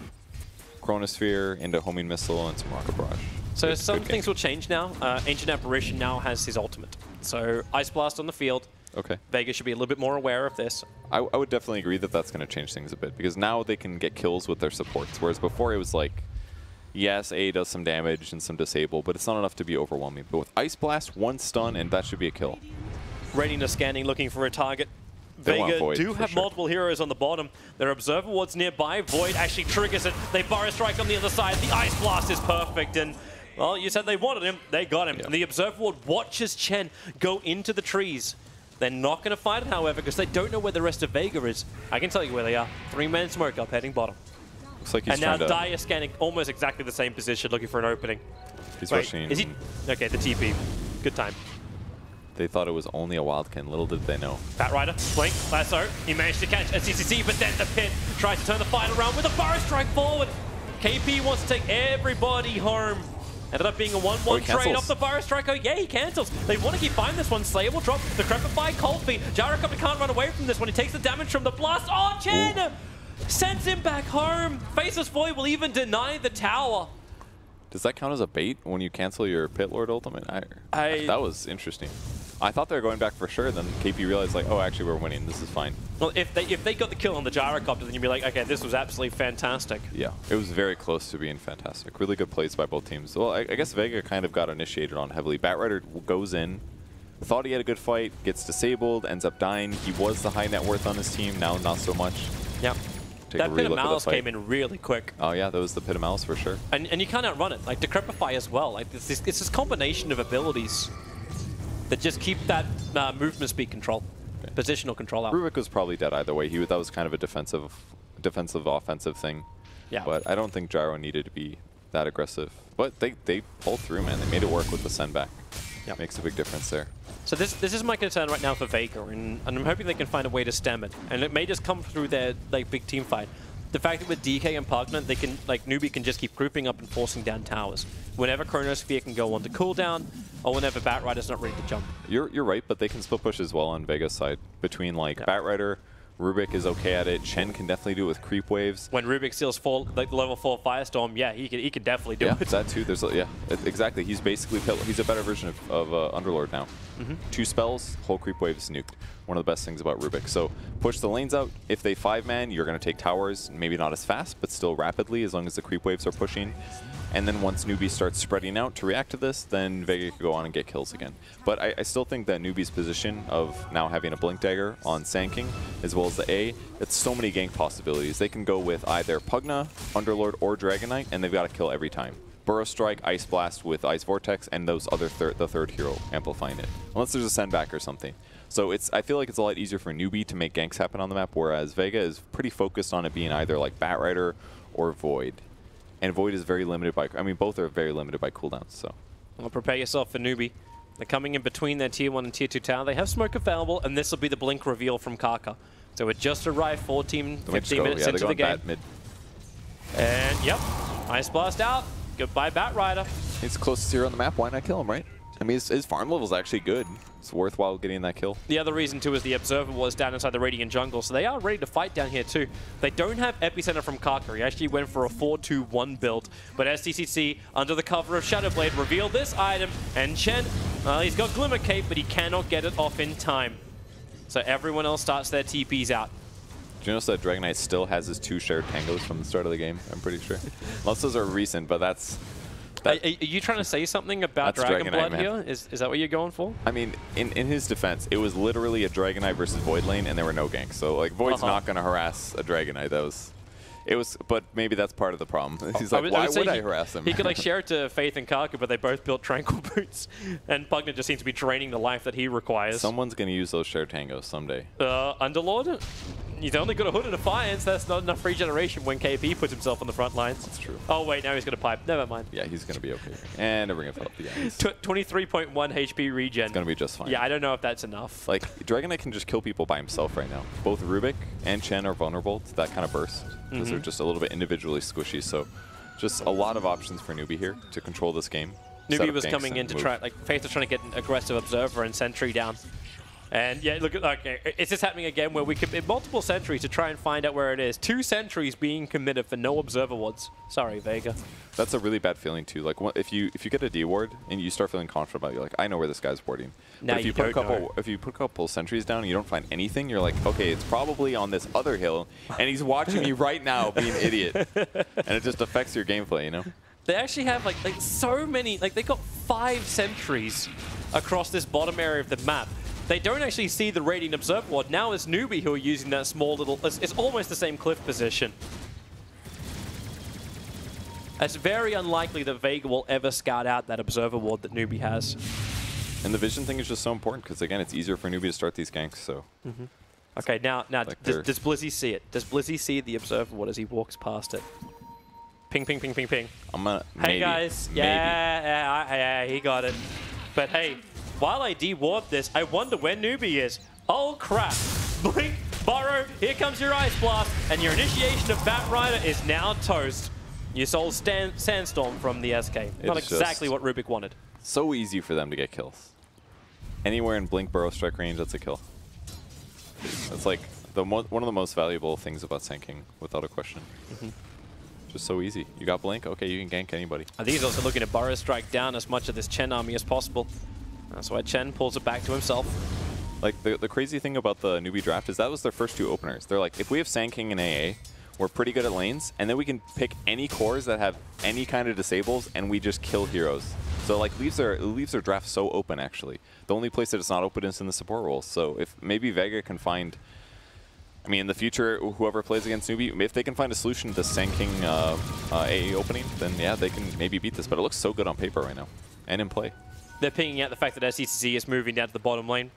Chronosphere, into homing missile, and some Rocket Barrage. So some things will change now. Ancient Apparition now has his ultimate. So Ice Blast on the field. Okay. Vega should be a little bit more aware of this. I would definitely agree that that's going to change things a bit because now they can get kills with their supports, whereas before it was like, yes, A does some damage and some disable, but it's not enough to be overwhelming. But with Ice Blast, 1 stun, and that should be a kill. Readiness scanning, looking for a target. Vega do have multiple heroes on the bottom. There are Observer Wards nearby. Void actually triggers it. They Burrow Strike on the other side. The Ice Blast is perfect, and well, you said they wanted him. They got him. Yeah. And the Observer Ward watches Chen go into the trees. They're not going to fight it, however, because they don't know where the rest of Vega is. I can tell you where they are. 3-man smoke up, heading bottom. Looks like he's and now Dire scanning almost exactly the same position, looking for an opening. He's rushing. Is he? Okay, the TP. Good time. They thought it was only a Wildkin. Little did they know. Batrider, Blink, Lasso. He managed to catch a CCC, but then the Pit tries to turn the fight around with a Burrow Strike forward. KP wants to take everybody home. Ended up being a 1-1 trade off the Burrow Strike. Oh, yeah, he cancels. They want to keep fighting this one. Slayer will drop the Crepify Cold Feet. Gyrocopter can't run away from this one. He takes the damage from the blast. Oh, Chen! Ooh. Sends him back home. Faceless Void will even deny the tower. Does that count as a bait when you cancel your Pit Lord ultimate? That was interesting. I thought they were going back for sure, then KP realized like, oh, actually we're winning. This is fine. Well, if they got the kill on the Gyrocopter, then you'd be like, okay, this was absolutely fantastic. Yeah, it was very close to being fantastic. Really good plays by both teams. Well, I guess Vega kind of got initiated on heavily. Batrider goes in, thought he had a good fight, gets disabled, ends up dying. He was the high net worth on his team, now not so much. Yeah. That Pit of Malice came in really quick. Oh yeah, that was the Pit of Malice for sure. And you can't outrun it. Like Decrepify as well. Like it's this combination of abilities that just keep that movement speed control, positional control out. Rubik was probably dead either way. That was kind of a defensive offensive thing. Yeah. But I don't think Gyro needed to be that aggressive. But they pulled through, man. They made it work with the send back. Yep. Makes a big difference there. So this is my concern right now for Vega, and I'm hoping they can find a way to stem it. And it may just come through their big team fight. the fact that with DK and Pugna, they can, like, Newbee can just keep grouping up and forcing down towers. Whenever Chronosphere can go on to cooldown, or whenever Batrider's not ready to jump. You're right, but they can split push as well on Vega's side. Between, like, Batrider, Rubik is okay at it. Chen can definitely do it with creep waves. When Rubik steals like level 4 Firestorm, yeah, he could definitely do it. Yeah, that too. There's exactly. He's basically he's a better version of Underlord now. 2 spells, whole creep wave is nuked. One of the best things about Rubik. So push the lanes out. If they 5-man, you're going to take towers. Maybe not as fast, but still rapidly as long as the creep waves are pushing. And then once Newbee starts spreading out to react to this, then Vega could go on and get kills again. But I still think that Newbee's position of now having a Blink Dagger on Sand King, as well as the A, it's so many gank possibilities. They can go with either Pugna, Underlord, or Dragon Knight, and they've got to kill every time. Burrow Strike, Ice Blast with Ice Vortex, and those other the third hero amplifying it. Unless there's a send back or something. So I feel like it's a lot easier for Newbee to make ganks happen on the map, whereas Vega is pretty focused on it being either like Batrider or Void. And Void is very limited by, I mean, both are very limited by cooldowns, so. Well, prepare yourself for Newbee. They're coming in between their Tier 1 and Tier 2 tower. They have smoke available, and this will be the blink reveal from Kaka. So it just arrived 15 minutes into the game. Mid. And, yep, Ice Blast out. Goodbye, Batrider. He's the closest hero on the map. Why not kill him, right? I mean, his farm level is actually good. It's worthwhile getting that kill. The other reason, too, is the Observer was down inside the Radiant jungle, so they are ready to fight down here, too. They don't have Epicenter from Kaka. He actually went for a 4-2-1 build. But SDCC, under the cover of Shadowblade, revealed this item, and Chen, he's got Glimmer Cape, but he cannot get it off in time. So everyone else starts their TPs out. Do you notice that Dragon Knight still has his 2 shared tangos from the start of the game? I'm pretty sure. Unless those are recent, but that's... Are you trying to say something about Dragon Blood here? Is that what you're going for? I mean, in his defense, it was literally a Dragon Knight versus Void lane, and there were no ganks. So, like, Void's not going to harass a Dragon Knight. But maybe that's part of the problem. He's like, why would I harass him? He could, like, share it to Faith and Kaku, but they both built Tranquil Boots, and Pugna just seems to be draining the life that he requires. Someone's going to use those shared tangos someday. Underlord? He's only got a Hood of Defiance. That's not enough regeneration when KP puts himself on the front lines. That's true. Oh, wait, now he's got a pipe. Never mind. Yeah, he's going to be okay. And a Ring of Health. Yeah, 23.1 HP regen. It's going to be just fine. Yeah, I don't know if that's enough. Like, Dragon Knight can just kill people by himself right now. Both Rubik and Chen are vulnerable to that kind of burst. Because they're just a little bit individually squishy. So, just a lot of options for Newbee here to control this game. Newbee was coming in to try, like, Faith was trying to get an aggressive Observer and Sentry down. And yeah, look at it's just happening again where we commit multiple sentries to try and find out where it is. 2 sentries being committed for no Observer wards. Sorry, Vega. That's a really bad feeling too. Like if you get a D ward and you start feeling confident about it, you're like, I know where this guy's warding. Now but if you put a couple sentries down and you don't find anything, you're like, okay, it's probably on this other hill, and he's watching me right now, being an idiot, and it just affects your gameplay, you know. They actually have like so many, like they got 5 sentries across this bottom area of the map. They don't actually see the Radiant Observer ward. Now it's Newbee who are using that small little... It's almost the same cliff position. It's very unlikely that Vega will ever scout out that Observer ward that Newbee has. And the vision thing is just so important because, again, it's easier for Newbee to start these ganks, so... Okay, now like does Blizzy see it? Does Blizzy see the Observer ward as he walks past it? Ping, ping, ping, ping, ping. Hey, guys. Yeah, he got it. But hey... While I de-warp this, I wonder where Newbee is. Oh crap! Blink, Burrow, here comes your Ice Blast, and your initiation of Batrider is now toast. You sold Sandstorm from the SK. Not exactly what Rubik wanted. So easy for them to get kills. Anywhere in Blink, Burrow, strike range, that's a kill. That's like one of the most valuable things about Sand King, without a question. Just so easy. You got Blink, okay, you can gank anybody. I think he's also looking to Burrow strike down as much of this Chen army as possible. That's why Chen pulls it back to himself. Like, the crazy thing about the Newbee draft is that was their first 2 openers. They're like, if we have Sand King and AA, we're pretty good at lanes, and then we can pick any cores that have any kind of disables, and we just kill heroes. So, like, leaves their draft so open, actually. The only place that it's not open is in the support roles. So, if maybe Vega can find... I mean, in the future, whoever plays against Newbee, if they can find a solution to Sand King AA opening, then yeah, they can maybe beat this. But it looks so good on paper right now, and in play. They're pinging out the fact that SDCC is moving down to the bottom lane.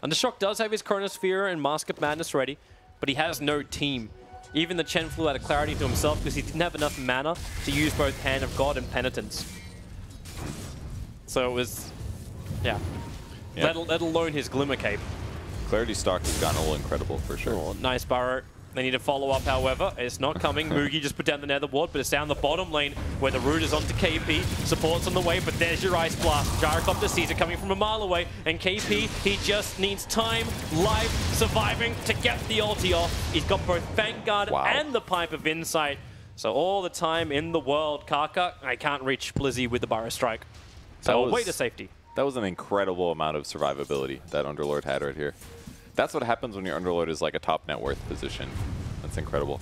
Undershock does have his Chronosphere and Mask of Madness ready, but he has no team. Even the Chen flew out of clarity to himself because he didn't have enough mana to use both Hand of God and Penitence. So it was, yeah. Let alone his Glimmer Cape. Clarity stock has gotten a little incredible for sure. Oh, nice Burrow. They need to follow up, however. It's not coming. Mugi just put down the nether ward, but it's down the bottom lane where the root is onto KP. Support's on the way, but there's your Ice Blast. Gyrocopter sees it coming from a mile away, and KP, he just needs time, life, surviving to get the ulti off. He's got both Vanguard and the Pipe of Insight. So all the time in the world, Kaka, I can't reach Blizzy with the Burrow Strike. So way to safety. That was an incredible amount of survivability that Underlord had right here. That's what happens when your Underlord is like a top net worth position. That's incredible.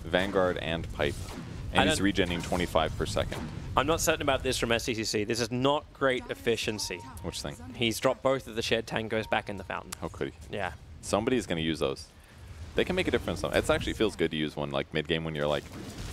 Vanguard and Pipe. And he's regenerating 25 per second. I'm not certain about this from SCCC. This is not great efficiency. Which thing? He's dropped both of the shared tangos back in the fountain. How could he? Yeah. Somebody's going to use those. They can make a difference. It actually feels good to use one like mid-game when you're like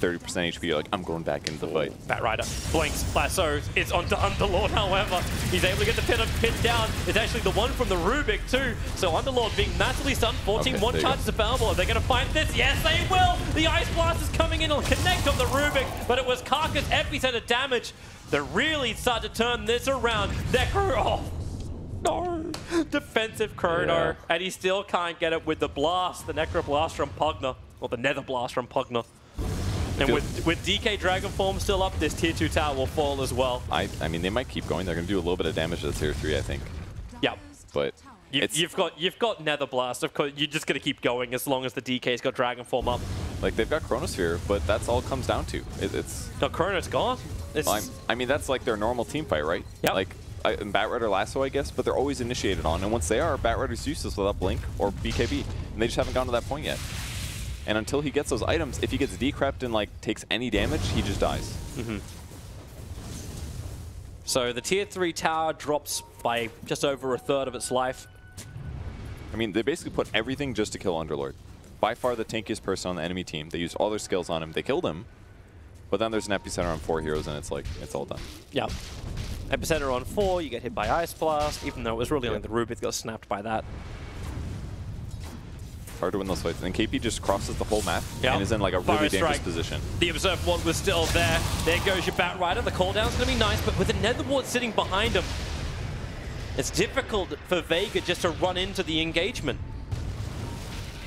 30% HP. You're like, I'm going back into the fight. Batrider blinks, lassos. It's onto Underlord, however. He's able to get the pin down. It's actually the one from the Rubik, too. So Underlord being massively stunned. 14-1 charges available. Are they going to find this? Yes, they will. The Ice Blast is coming in. It'll connect on the Rubik, but it was Kaka's epicenter damage that really started to turn this around. Necro, no! Defensive Chrono, and he still can't get it with the blast, the Necro Blast from Pugna, or the Nether Blast from Pugna. And with DK Dragon Form still up, this tier 2 tower will fall as well. I mean, they might keep going. They're going to do a little bit of damage to the tier 3, I think. Yep. But you've got Nether Blast. Of course, you're just going to keep going as long as the DK's got Dragon Form up. Like, they've got Chronosphere, but that's all it comes down to. No, Chrono's gone. I mean, that's like their normal team fight, right? Yep. Like, Batrider Lasso, I guess, but they're always initiated on. And once they are, Batrider's useless without Blink or BKB. And they just haven't gotten to that point yet. And until he gets those items, if he gets decrept and like takes any damage, he just dies. So the tier 3 tower drops by just over a third of its life. I mean, they basically put everything just to kill Underlord. By far the tankiest person on the enemy team. They used all their skills on him. They killed him. But then there's an epicenter on 4 heroes, and it's like, it's all done. Yeah. Epicenter on 4, you get hit by Ice Blast, even though it was really only the Rubik that got snapped by that. Hard to win those fights. And KP just crosses the whole map and is in like a really dangerous position. The Observe Ward was still there. There goes your Batrider. The cooldown's going to be nice, but with the Nether Ward sitting behind him, it's difficult for Vega just to run into the engagement.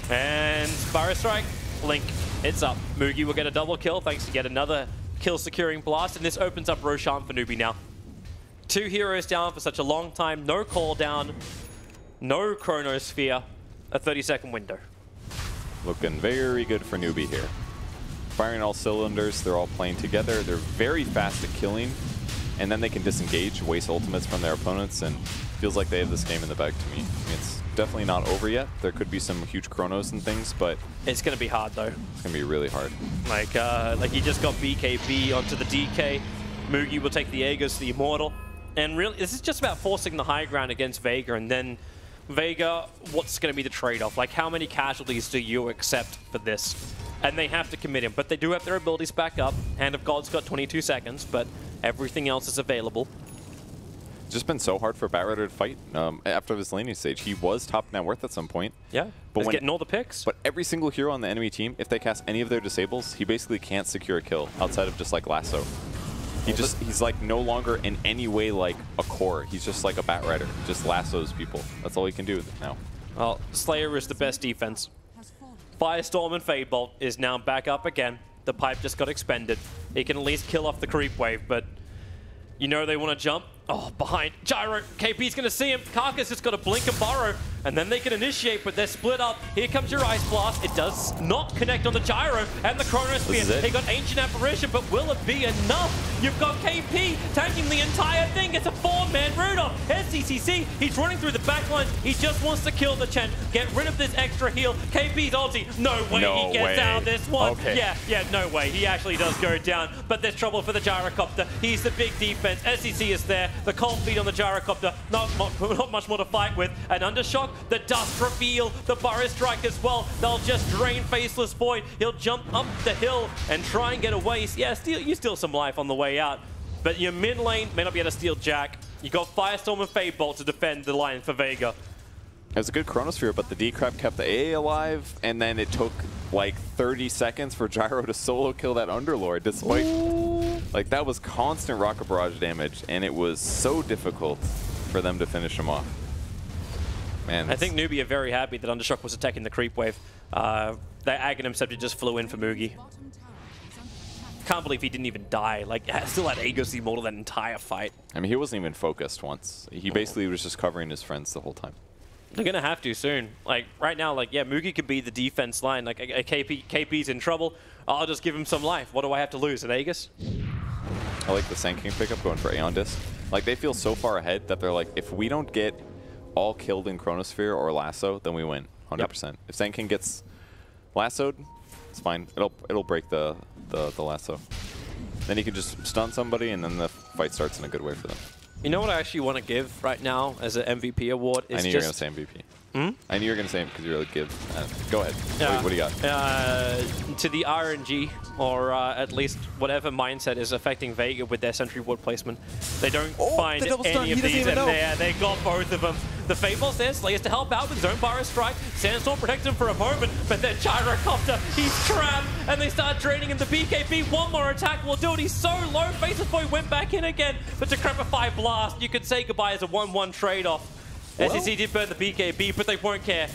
And Burrow Strike, Blink, it's up. Mugi will get a double kill thanks to yet another kill securing blast, and this opens up Roshan for Newbee now. 2 heroes down for such a long time, no cooldown, no Chronosphere, a 30-second window. Looking very good for Newbee here. Firing all cylinders, they're all playing together. They're very fast at killing, and then they can disengage, waste ultimates from their opponents, and feels like they have this game in the bag to me. I mean, it's definitely not over yet. There could be some huge Chronos and things, but it's going to be hard though. It's going to be really hard. Like he just got BKB onto the DK. Mugi will take the Aegis, the Immortal. And really, this is just about forcing the high ground against Vega, and then Vega, what's going to be the trade-off? Like, how many casualties do you accept for this? And they have to commit him, but they do have their abilities back up. Hand of God's got 22 seconds, but everything else is available. It's just been so hard for Batrider to fight after this laning stage. He was top net worth at some point. Yeah, but getting all the picks. But every single hero on the enemy team, if they cast any of their disables, he basically can't secure a kill outside of just like Lasso. He's like no longer in any way like a core. He's just like a Batrider. Just lassos people. That's all he can do now. Well, Slayer is the best defense. Firestorm and Fadebolt is now back up again. The pipe just got expended. He can at least kill off the creep wave, but you know they want to jump. Oh, behind. Gyro. KP's going to see him. Kaka's just got to blink and burrow, and then they can initiate, but they're split up. Here comes your Ice Blast. It does not connect on the Gyro and the Chronosphere. They got Ancient Apparition, but will it be enough? You've got KP tanking the entire thing. It's a 4-man Rudolph. SCCC, he's running through the backlines. He just wants to kill the Chen. Get rid of this extra heal. KP's ulti. No way he gets out of this one. Okay. Yeah, no way. He actually does go down, but there's trouble for the Gyrocopter. He's the big defense. SCC is there. The cold feet on the Gyrocopter, not much more to fight with. And Undershock, the dust reveal, the Burrow Strike as well. They'll just drain Faceless Void. He'll jump up the hill and try and get away. Yeah, you steal some life on the way out. But your mid lane may not be able to steal Jack. You got Firestorm and Fadebolt to defend the line for Vega. It was a good Chronosphere, but the Decrep kept the AA alive, and then it took like 30 seconds for Gyro to solo kill that Underlord, despite like that was constant Rocket Barrage damage, and it was so difficult for them to finish him off. Man, I think Newbee are very happy that Undershock was attacking the creep wave. That Aghanim Scepter just flew in for Mugi. Can't believe he didn't even die. Like, still had Aegis immortal that entire fight. I mean, he wasn't even focused once. He basically was just covering his friends the whole time. They're gonna have to soon. Like, right now, like, yeah, Mugi could be the defense line. Like, a KP's in trouble. I'll just give him some life. What do I have to lose? An Aegis? I like the Sand King pickup going for Aeon Disc. Like, they feel so far ahead that they're like, if we don't get all killed in Chronosphere or Lasso, then we win, 100%. Yep. If Sand King gets lassoed, it's fine. It'll break the lasso. Then he can just stun somebody, and then the fight starts in a good way for them. You know what I actually want to give right now as an MVP award? Is I knew you were going to say MVP. I knew you were going to say him because you really give. Go ahead. What do you got? To the RNG, or at least whatever mindset is affecting Vega with their Sentry Ward placement. They don't find any of these, and they got both of them. The Fable's there, Slayers to help out with Zone Bar Strike. Sandstorm protects him for a moment, but then Gyrocopter, he's trapped, and they start draining him. The BKB, one more attack will do it. He's so low. Faceless Boy went back in again, but Decrepify Blast, you could say goodbye as a 1-1 trade-off. SEC did burn the BKB, but they won't care.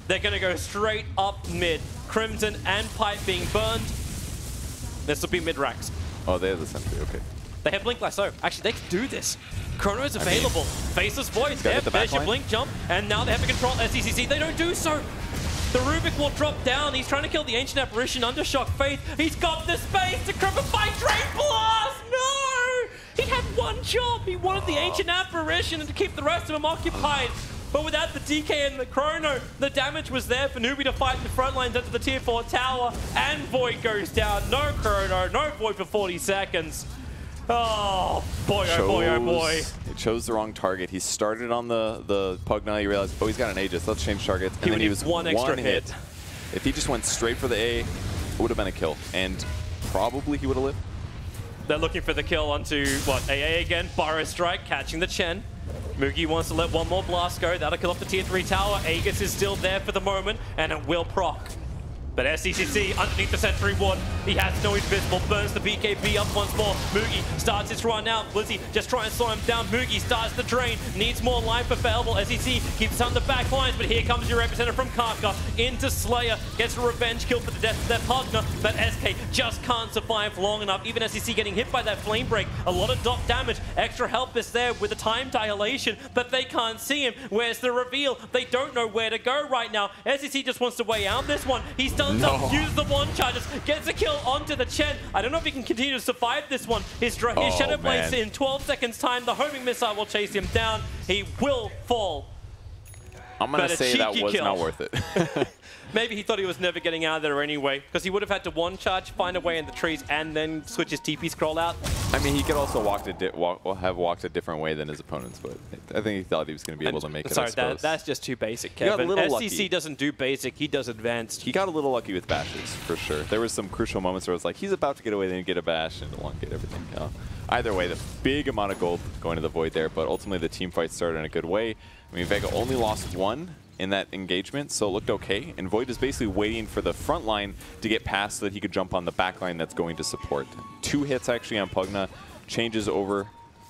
They're going to go straight up mid. Crimson and Pipe being burned. This will be mid-racks. Oh, they have the Sentry, okay. They have Blink Lasso. Actually, they can do this. Chrono is available. Faceless Void, there's your Blink Jump, and now they have to control SECC. They don't do so. The Rubik will drop down. He's trying to kill the Ancient Apparition under Shock Faith. He's got the space to Decrepify Drain Blast! No! He had one job. He wanted the Ancient Apparition and to keep the rest of them occupied. But without the DK and the Chrono, the damage was there for Newbee to fight in the front lines into the tier 4 tower, and Void goes down. No Chrono, no Void for 40 seconds. Oh boy, oh boy, oh boy. It chose the wrong target. He started on the Pugna. He realized, oh, he's got an Aegis. Let's change targets. And then he was one extra hit. If he just went straight for the A, it would have been a kill. And probably he would have lived. They're looking for the kill onto, what, AA again? Burrow Strike, catching the Chen. Mugi wants to let one more blast go. That'll kill off the tier 3 tower. Aegis is still there for the moment, and it will proc. But SCCC underneath the Sentry Ward, he has no invisible, burns the BKB up once more. Mugi starts his run out. Blizzy just trying to slow him down. Mugi starts the drain, needs more life available. SEC keeps on the back lines, but here comes your representative from Karka into Slayer. Gets a revenge kill for the death of their partner, but SK just can't survive long enough. Even SEC getting hit by that flame break. A lot of dot damage. Extra help is there with the time dilation, but they can't see him. Where's the reveal? They don't know where to go right now. SEC just wants to weigh out this one. He's done uses the one charges, gets a kill onto the Chen. I don't know if he can continue to survive this one. His Shadow Blaze in 12 seconds time. The homing missile will chase him down. He will fall. I'm going to say that was not worth it. Maybe he thought he was never getting out of there anyway, because he would have had to one charge, find a way in the trees, and then switch his TP scroll out. I mean, he could also have walked a different way than his opponents, but I think he thought he was going to be able to make it. Sorry, that's just too basic, Kevin. SCC doesn't do basic, he does advanced. He got a little lucky with bashes, for sure. There were some crucial moments where it was like, he's about to get away, then you get a bash, and elongate everything. Either way, the big amount of gold going to the Void there, but ultimately the team fight started in a good way. I mean, Vega only lost one in that engagement, so it looked okay. And Void is basically waiting for the front line to get past so that he could jump on the back line that's going to support. 2 hits actually on Pugna, changes over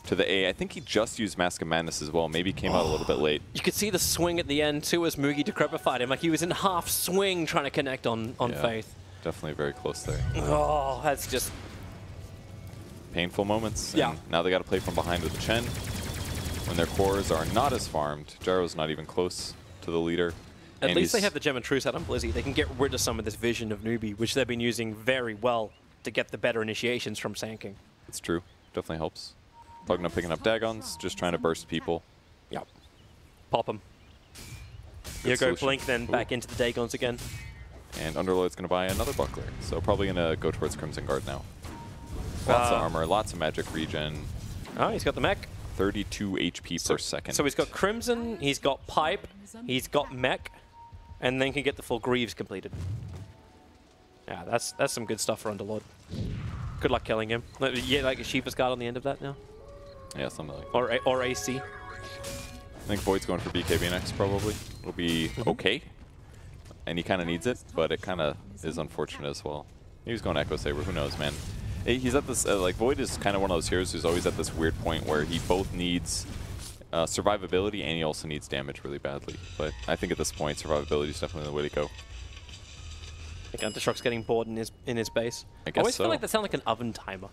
to the A. I think he just used Mask of Madness as well. Maybe came out a little bit late. You could see the swing at the end too as Mugi decrepified him. Like he was in half swing trying to connect on Faith. Definitely very close there. Oh, that's just painful moments. Yeah. And now they got to play from behind with the Chen. When their cores are not as farmed, Gyro's not even close to the leader. At least they have the Gem and Truce out on Blizzy. They can get rid of some of this vision of Newbee, which they've been using very well to get the better initiations from Sand King. It's true. Definitely helps. Pugna picking up Dagons, just trying to burst people. Yep. Pop them. You go Blink, then back into the Dagons again. And Underlord's going to buy another Buckler, so probably going to go towards Crimson Guard now. Lots of armor, lots of magic regen. Oh, he's got the mech. 32 HP per second. So he's got Crimson, he's got Pipe, he's got Mech, and then can get the full Greaves completed. Yeah, that's some good stuff for Underlord. Good luck killing him. Yeah, like a Shiva's Guard on the end of that now? Yeah, something like that. Or AC. I think Void's going for BKB next, probably. It'll be okay. And he kind of needs it, but it kind of is unfortunate as well. He was going Echo Saber, who knows, man. He's at this, like, Void is kind of one of those heroes who's always at this weird point where he both needs survivability and he also needs damage really badly. But I think at this point, survivability is definitely the way to go. I think Undershock's getting bored in his base. I guess I always so. feel like that sounds like an oven timer.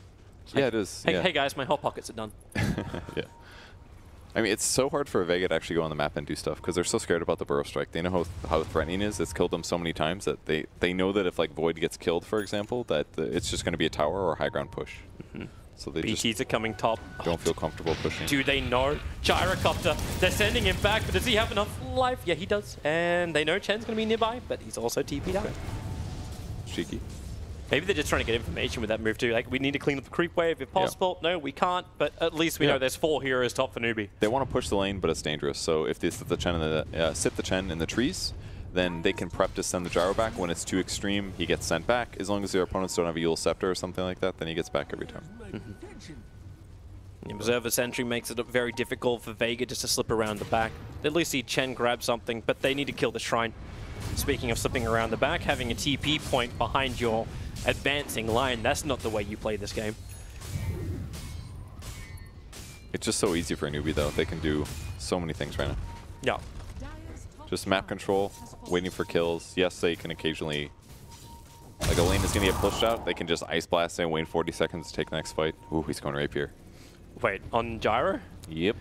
Yeah, it is. Hey, yeah. hey guys, my hot pockets are done. Yeah. I mean, it's so hard for Vega to actually go on the map and do stuff because they're so scared about the burrow strike. They know how threatening it is. It's killed them so many times that they know that if like Void gets killed, for example, that it's just going to be a tower or a high ground push. So they BTs just are coming top. don't feel comfortable pushing. Do they know? Gyrocopter, they're sending him back, but does he have enough life? Yeah, he does. And they know Chen's going to be nearby, but he's also TP'd out. Cheeky. Maybe they're just trying to get information with that move too. Like, we need to clean up the creep wave if possible. No, we can't, but at least we know there's 4 heroes top for Newbee. They want to push the lane, but it's dangerous. So if they sit the Chen in the trees, then they can prep to send the gyro back. When it's too extreme, he gets sent back. As long as their opponents don't have a Yule Scepter or something like that, then he gets back every time. The Observer Sentry makes it very difficult for Vega just to slip around the back. They at least see Chen grab something, but they need to kill the Shrine. Speaking of slipping around the back, having a TP point behind your advancing line, that's not the way you play this game. It's just so easy for a Newbee, though. They can do so many things right now. Yeah. Just map control, waiting for kills. Yes, they can occasionally... Like a lane is going to get pushed out, they can just Ice Blast and wait 40 seconds to take the next fight. Ooh, he's going Rapier. Wait, on Gyro? Yep.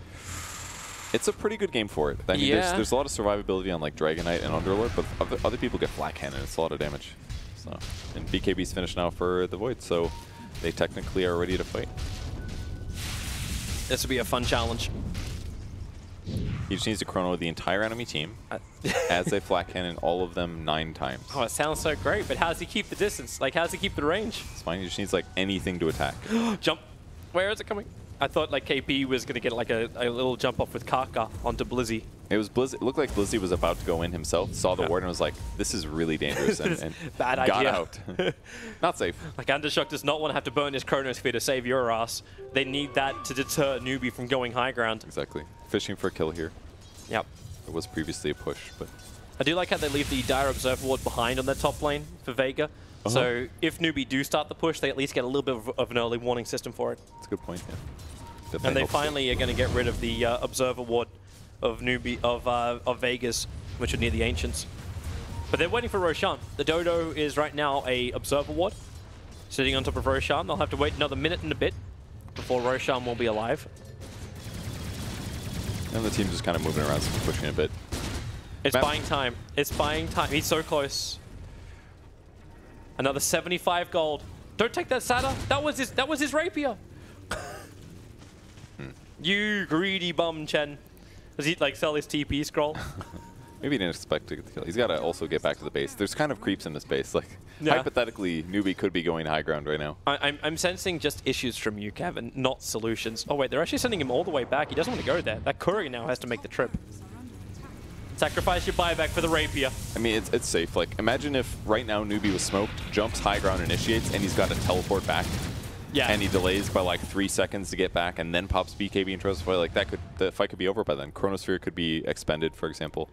It's a pretty good game for it. I mean, there's a lot of survivability on like Dragonite and Underlord, but other people get Flat Cannon. It's a lot of damage. So, and BKB's finished now for the Void, so they technically are ready to fight. This will be a fun challenge. He just needs to chrono the entire enemy team as they Flat Cannon all of them 9 times. Oh, it sounds so great, but how does he keep the distance? Like, how does he keep the range? It's fine. He just needs like anything to attack. Jump. Where is it coming? I thought like KP was going to get like a little jump off with Kaka onto Blizzy. It was Blizzy. It looked like Blizzy was about to go in himself, saw the ward and was like, this is really dangerous, and Bad got idea. out. Not safe. Like, Undershock does not want to have to burn his Chronosphere to save your ass. They need that to deter Newbee from going high ground. Exactly. Fishing for a kill here. Yep. It was previously a push, but... I do like how they leave the Dire Observer Ward behind on their top lane for Vega. So if Newbee do start the push, they at least get a little bit of an early warning system for it. That's a good point, yeah. Definitely And they helpful. finally are going to get rid of the Observer Ward of Newbee, of Vegas, which are near the Ancients. But they're waiting for Roshan. The Dodo is right now a Observer Ward, sitting on top of Roshan. They'll have to wait another minute and a bit before Roshan will be alive. And the team's just kind of moving around, so pushing a bit. It's buying time. It's buying time. He's so close. Another 75 gold. Don't take that Sata. That was his rapier. You greedy bum, Chen. Does he like sell his TP scroll? Maybe he didn't expect to get the kill. He's got to also get back to the base. There's kind of creeps in this base. Like, hypothetically, Newbee could be going high ground right now. I'm sensing just issues from you, Kevin, not solutions. Oh wait, they're actually sending him all the way back. He doesn't want to go there. That Courier now has to make the trip. Sacrifice your buyback for the rapier. I mean, it's safe. Like, imagine if right now Newbee was smoked, jumps high ground, initiates, and he's got to teleport back. Yeah. And he delays by like 3 seconds to get back, and then pops BKB and tries to fight. Like, the fight could be over by then. Chronosphere could be expended, for example.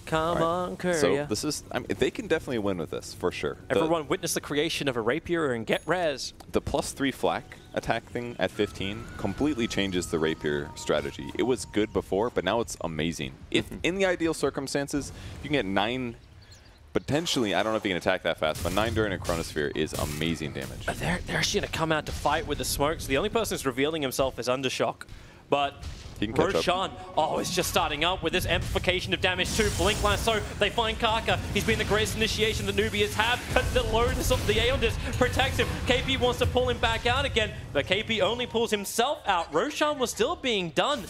Come on, Courier. So this is, I mean, they can definitely win with this, for sure. Everyone witness the creation of a rapier and get res. The +3 flak attack thing at 15 completely changes the rapier strategy. It was good before, but now it's amazing. If in the ideal circumstances, you can get 9, potentially, I don't know if you can attack that fast, but 9 during a Chronosphere is amazing damage. They're actually going to come out to fight with the smokes. The only person who's revealing himself is Undershock. But He can catch Roshan, it's just starting up with this amplification of damage too. Blink Lasso, they find Kaka. He's been the greatest initiation that Newbee has had, but the lowness of the Aeon Disc protects him. KP wants to pull him back out again, but KP only pulls himself out. Roshan was still being done.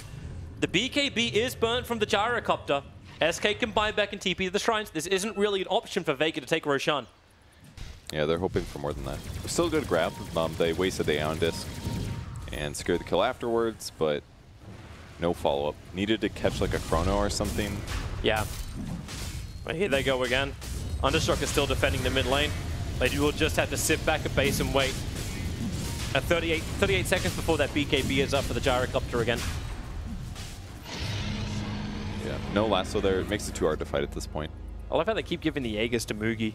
The BKB is burnt from the Gyrocopter. SK can buy back and TP to the Shrines. This isn't really an option for Vega to take Roshan. Yeah, they're hoping for more than that. Still a good grab. They wasted the Aeon Disc and secured the kill afterwards, but no follow-up. Needed to catch like a Chrono or something. Yeah. Well, here they go again. Undershock is still defending the mid lane. They will just have to sit back at base and wait. At 38 seconds before that BKB is up for the Gyrocopter again. Yeah, no lasso there. It makes it too hard to fight at this point. I love how they keep giving the Aegis to Mugi.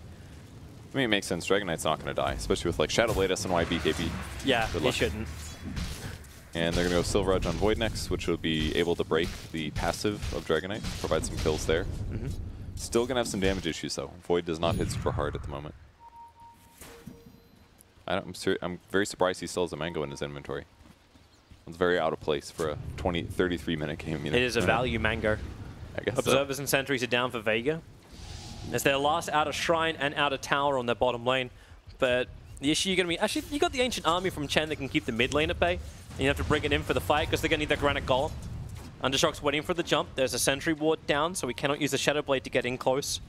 I mean, it makes sense. Dragonite's not going to die, especially with like Shadow Blade, SNY, BKB. Yeah, Good he luck. shouldn't. And they're going to go Silver Edge on Void next, which will be able to break the passive of Dragonite, provide some kills there. Still going to have some damage issues, though. Void does not hit super hard at the moment. I'm very surprised he still has a mango in his inventory. It's very out of place for a 33-minute game. You know? It is a value mango. I guess Observers and sentries are down for Vega. It's their last outer shrine and outer tower on their bottom lane. But the issue you're going to be... Actually, you got the Ancient Army from Chen that can keep the mid lane at bay. And you have to bring it in for the fight because they're going to need that Granite Golem. Undershock's waiting for the jump. There's a sentry ward down, so we cannot use the Shadow Blade to get in close.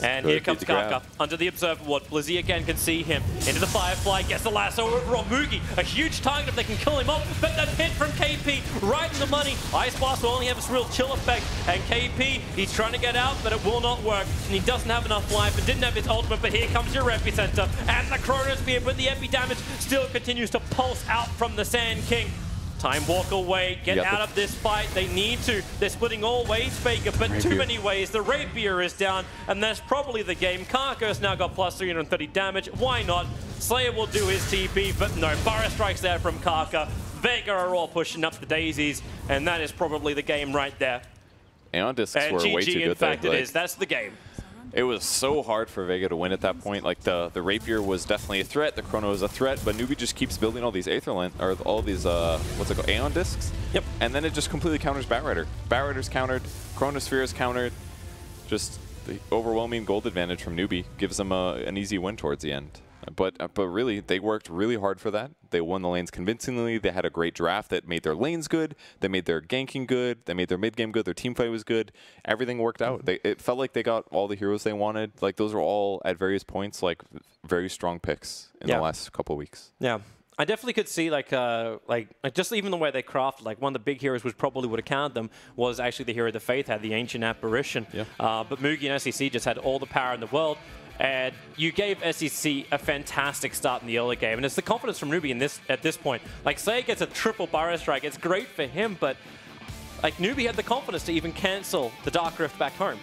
And here comes Kaka under the Observer ward. Blizzy again can see him. Into the Firefly, gets the lasso over on Mugi. A huge target if they can kill him off, but that hit from KP right in the money. Ice Blast will only have this real chill effect, and KP, he's trying to get out, but it will not work. And he doesn't have enough life and didn't have his ultimate, but here comes your Epicenter. And the Chronosphere, but the Epi damage still continues to pulse out from the Sand King. Time walk away, get out of this fight. They need to. They're splitting all ways, Vega, but too many ways. The Rapier is down, and that's probably the game. Karka's now got plus 330 damage. Why not? Slayer will do his TP, but no. Burrow strikes there from Karka. Vega are all pushing up the daisies, and that is probably the game right there. Aeon Discs were way too good. In fact, it is. That's the game. It was so hard for Vega to win at that point. Like the Rapier was definitely a threat, the Chrono was a threat, but Newbee just keeps building all these all these what's it called, Aeon Discs. Yep. And then it just completely counters Batrider. Batrider's countered, Chronosphere is countered. Just the overwhelming gold advantage from Newbee gives them an easy win towards the end. But really, they worked really hard for that. They won the lanes convincingly. They had a great draft that made their lanes good. They made their ganking good. They made their mid game good. Their team fight was good. Everything worked out. It felt like they got all the heroes they wanted. Like those were all at various points like very strong picks in the last couple of weeks. Yeah. I definitely could see like just even the way they crafted, like one of the big heroes which probably would have counted them was actually the hero the Faith had, the Ancient Apparition. Yeah. But Mugi and SEC just had all the power in the world. And you gave SEC a fantastic start in the early game. And it's the confidence from Newbee at this point. Like, say it gets a triple Burrow Strike, it's great for him, but like Newbee had the confidence to even cancel the Dark Rift back home.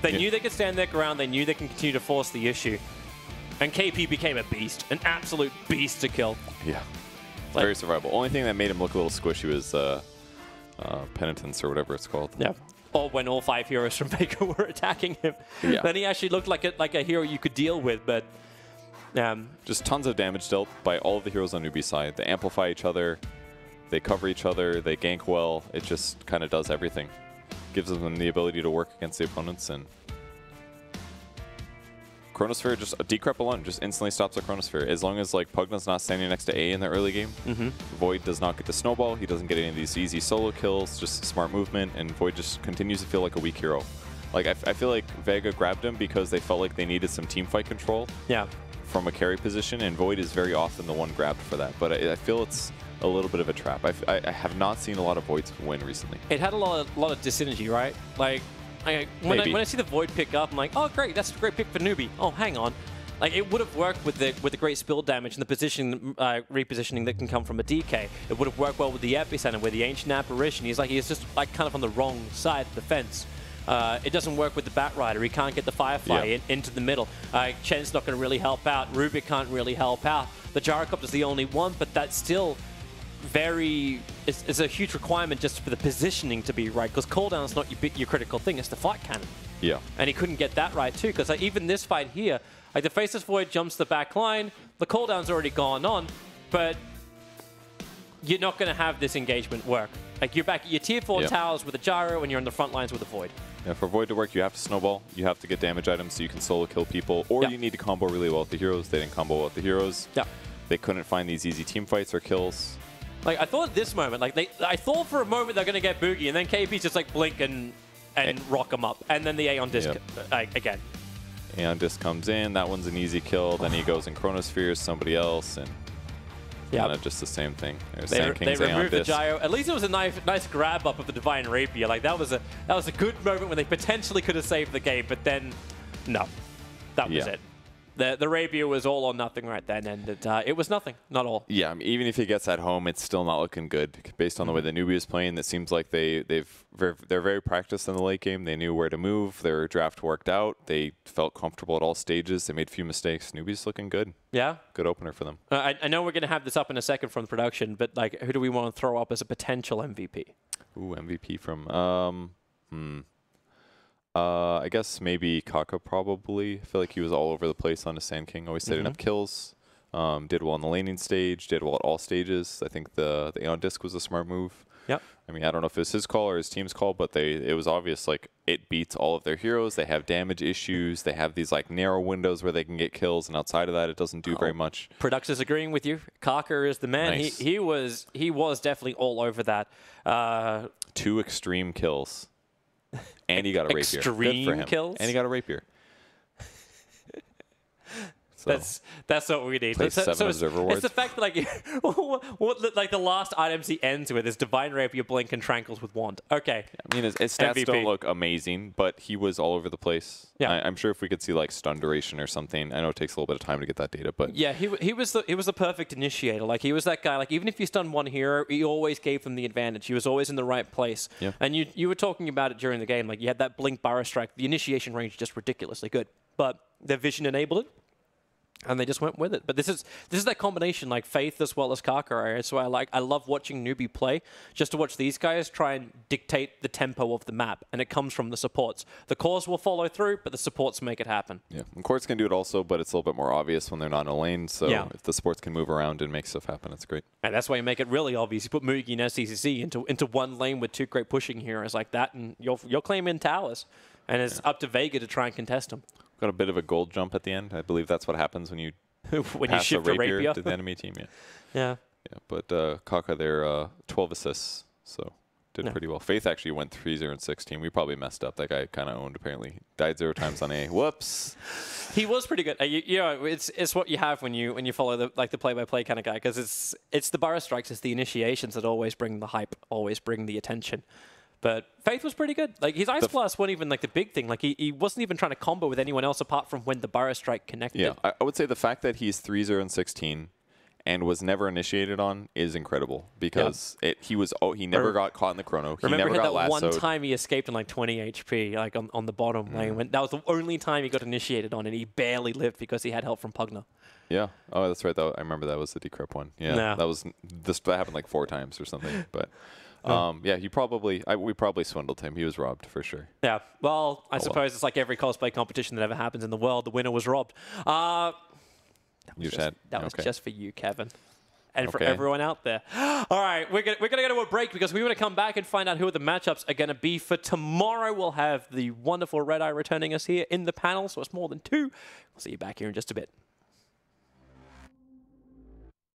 They knew they could stand their ground. They knew they can continue to force the issue. And KP became a beast, an absolute beast to kill. Yeah, like, very survivable. Only thing that made him look a little squishy was Penitence or whatever it's called. Yeah. Or when all 5 heroes from Vega were attacking him. Yeah. Then he actually looked like a hero you could deal with, but... just tons of damage dealt by all of the heroes on Newbee's side. They amplify each other, they cover each other, they gank well. It just kind of does everything. Gives them the ability to work against the opponents, and... Chronosphere, just a decrep alone just instantly stops the Chronosphere. As long as like Pugna's not standing next to A in the early game, Void does not get the snowball. He doesn't get any of these easy solo kills, just smart movement, and Void just continues to feel like a weak hero. Like I feel like Vega grabbed him because they felt like they needed some team fight control from a carry position, and Void is very often the one grabbed for that. But I feel it's a little bit of a trap. I have not seen a lot of Voids win recently. It had a lot of dyssynergy, right? Like, when I see the Void pick up, I'm like, oh great, that's a great pick for Newbee. Oh, hang on. Like, it would have worked with the great spill damage and the position repositioning that can come from a DK. It would have worked well with the Epicenter, with the Ancient Apparition. He's just like kind of on the wrong side of the fence. It doesn't work with the Batrider. He can't get the Firefly into the middle. Chen's not going to really help out. Rubik can't really help out. The Gyrocopter's the only one, but that's still it's a huge requirement just for the positioning to be right, because cooldown's not your critical thing, it's the fight cannon. Yeah. And he couldn't get that right too, because like, even this fight here, like the Faceless Void jumps the back line, the cooldown's already gone on, but you're not going to have this engagement work. Like you're back at your tier 4 towers with a gyro and you're on the front lines with a Void. Yeah, for Void to work, you have to snowball. You have to get damage items so you can solo kill people, or you need to combo really well with the heroes. They didn't combo well with the heroes. Yeah. They couldn't find these easy team fights or kills. Like, I thought at this moment, like, I thought for a moment they're going to get Boogie, and then KP's just, like, blink and rock them up. And then the Aeon Disc again. Aeon Disc comes in. That one's an easy kill. Then he goes in Chronosphere, somebody else, and kind of just the same thing. They removed the gyro. At least it was a nice grab up of the Divine Rapier. Like, that was a good moment when they potentially could have saved the game, but then, no. That was it. The Rapier was all or nothing right then, and it was nothing, not all. Yeah, I mean, even if he gets at home, it's still not looking good. Based on the way the Newbee is playing, it seems like they're very practiced in the late game. They knew where to move. Their draft worked out. They felt comfortable at all stages. They made a few mistakes. Newbee's looking good. Yeah. Good opener for them. I know we're going to have this up in a second from the production, but like, who do we want to throw up as a potential MVP? Ooh, MVP from... I guess maybe Kaka probably. I feel like he was all over the place on his Sand King, always setting up kills. Did well on the laning stage, did well at all stages. I think the Aeon Disc was a smart move. Yep. I mean, I don't know if it was his call or his team's call, but it was obvious, like, it beats all of their heroes. They have damage issues. They have these, like, narrow windows where they can get kills, and outside of that, it doesn't do very much. Produx is agreeing with you. Kaka is the man. Nice. He was definitely all over that. 2 extreme kills. And he got a rapier. Extreme Good for him. kills? And he got a rapier. So. That's what we need. Play 7 observer wards. It's the fact that, like, like the last items he ends with is Divine Rapier, Blink, and Tranquils with Wand. Okay. I mean, his stats MVP. don't look amazing, but he was all over the place. Yeah. I'm sure if we could see, like, stun duration or something, I know it takes a little bit of time to get that data, but... Yeah, he was the perfect initiator. Like, he was that guy, like, even if you stun one hero, he always gave them the advantage. He was always in the right place. Yeah. And you were talking about it during the game. Like, you had that Blink Burrow Strike. The initiation range is just ridiculously good. But their vision enabled it. And they just went with it. But this is that combination, like Faith as well as Kaka. So I love watching Newbee play, just to watch these guys try and dictate the tempo of the map. And it comes from the supports. The cores will follow through, but the supports make it happen. Yeah, and courts can do it also, but it's a little bit more obvious when they're not in a lane. So if the supports can move around and make stuff happen, it's great. And that's why you make it really obvious. You put Mugi and SCCC into one lane with 2 great pushing heroes like that, and you're claiming towers. And it's up to Vega to try and contest them. Got a bit of a gold jump at the end. I believe that's what happens when you when pass you shift a rapier to the enemy team. Yeah. Yeah. Yeah, but Kaka there, 12 assists, so did pretty well. Faith actually went 3-0-16. We probably messed up. That guy kind of owned, apparently. Died 0 times on A. Whoops. He was pretty good. You know, it's what you have when you follow the play-by-play kind of guy, because it's the Burrow Strikes, it's the initiations that always bring the hype, always bring the attention. But Faith was pretty good. Like, his Ice Blast wasn't even, like, the big thing. Like, he wasn't even trying to combo with anyone else apart from when the Burrow Strike connected. Yeah, I would say the fact that he's 3-0-16 and was never initiated on is incredible, because he never got caught in the chrono. He Remember never got that lassoed. one time he escaped in, like, 20 HP, like, on the bottom lane. That was the only time he got initiated on, and he barely lived because he had help from Pugna. Yeah. Oh, that's right. I remember that was the decrypt one. Yeah. That happened like 4 times or something. But yeah, we probably swindled him. He was robbed for sure. Yeah. Well, I suppose it's like every cosplay competition that ever happens in the world. The winner was robbed. That was just for you, Kevin. And for everyone out there. All right, we're gonna go to a break because we want to come back and find out who the matchups are going to be for tomorrow. We'll have the wonderful Red Eye returning us here in the panel, so it's more than 2. We'll see you back here in just a bit.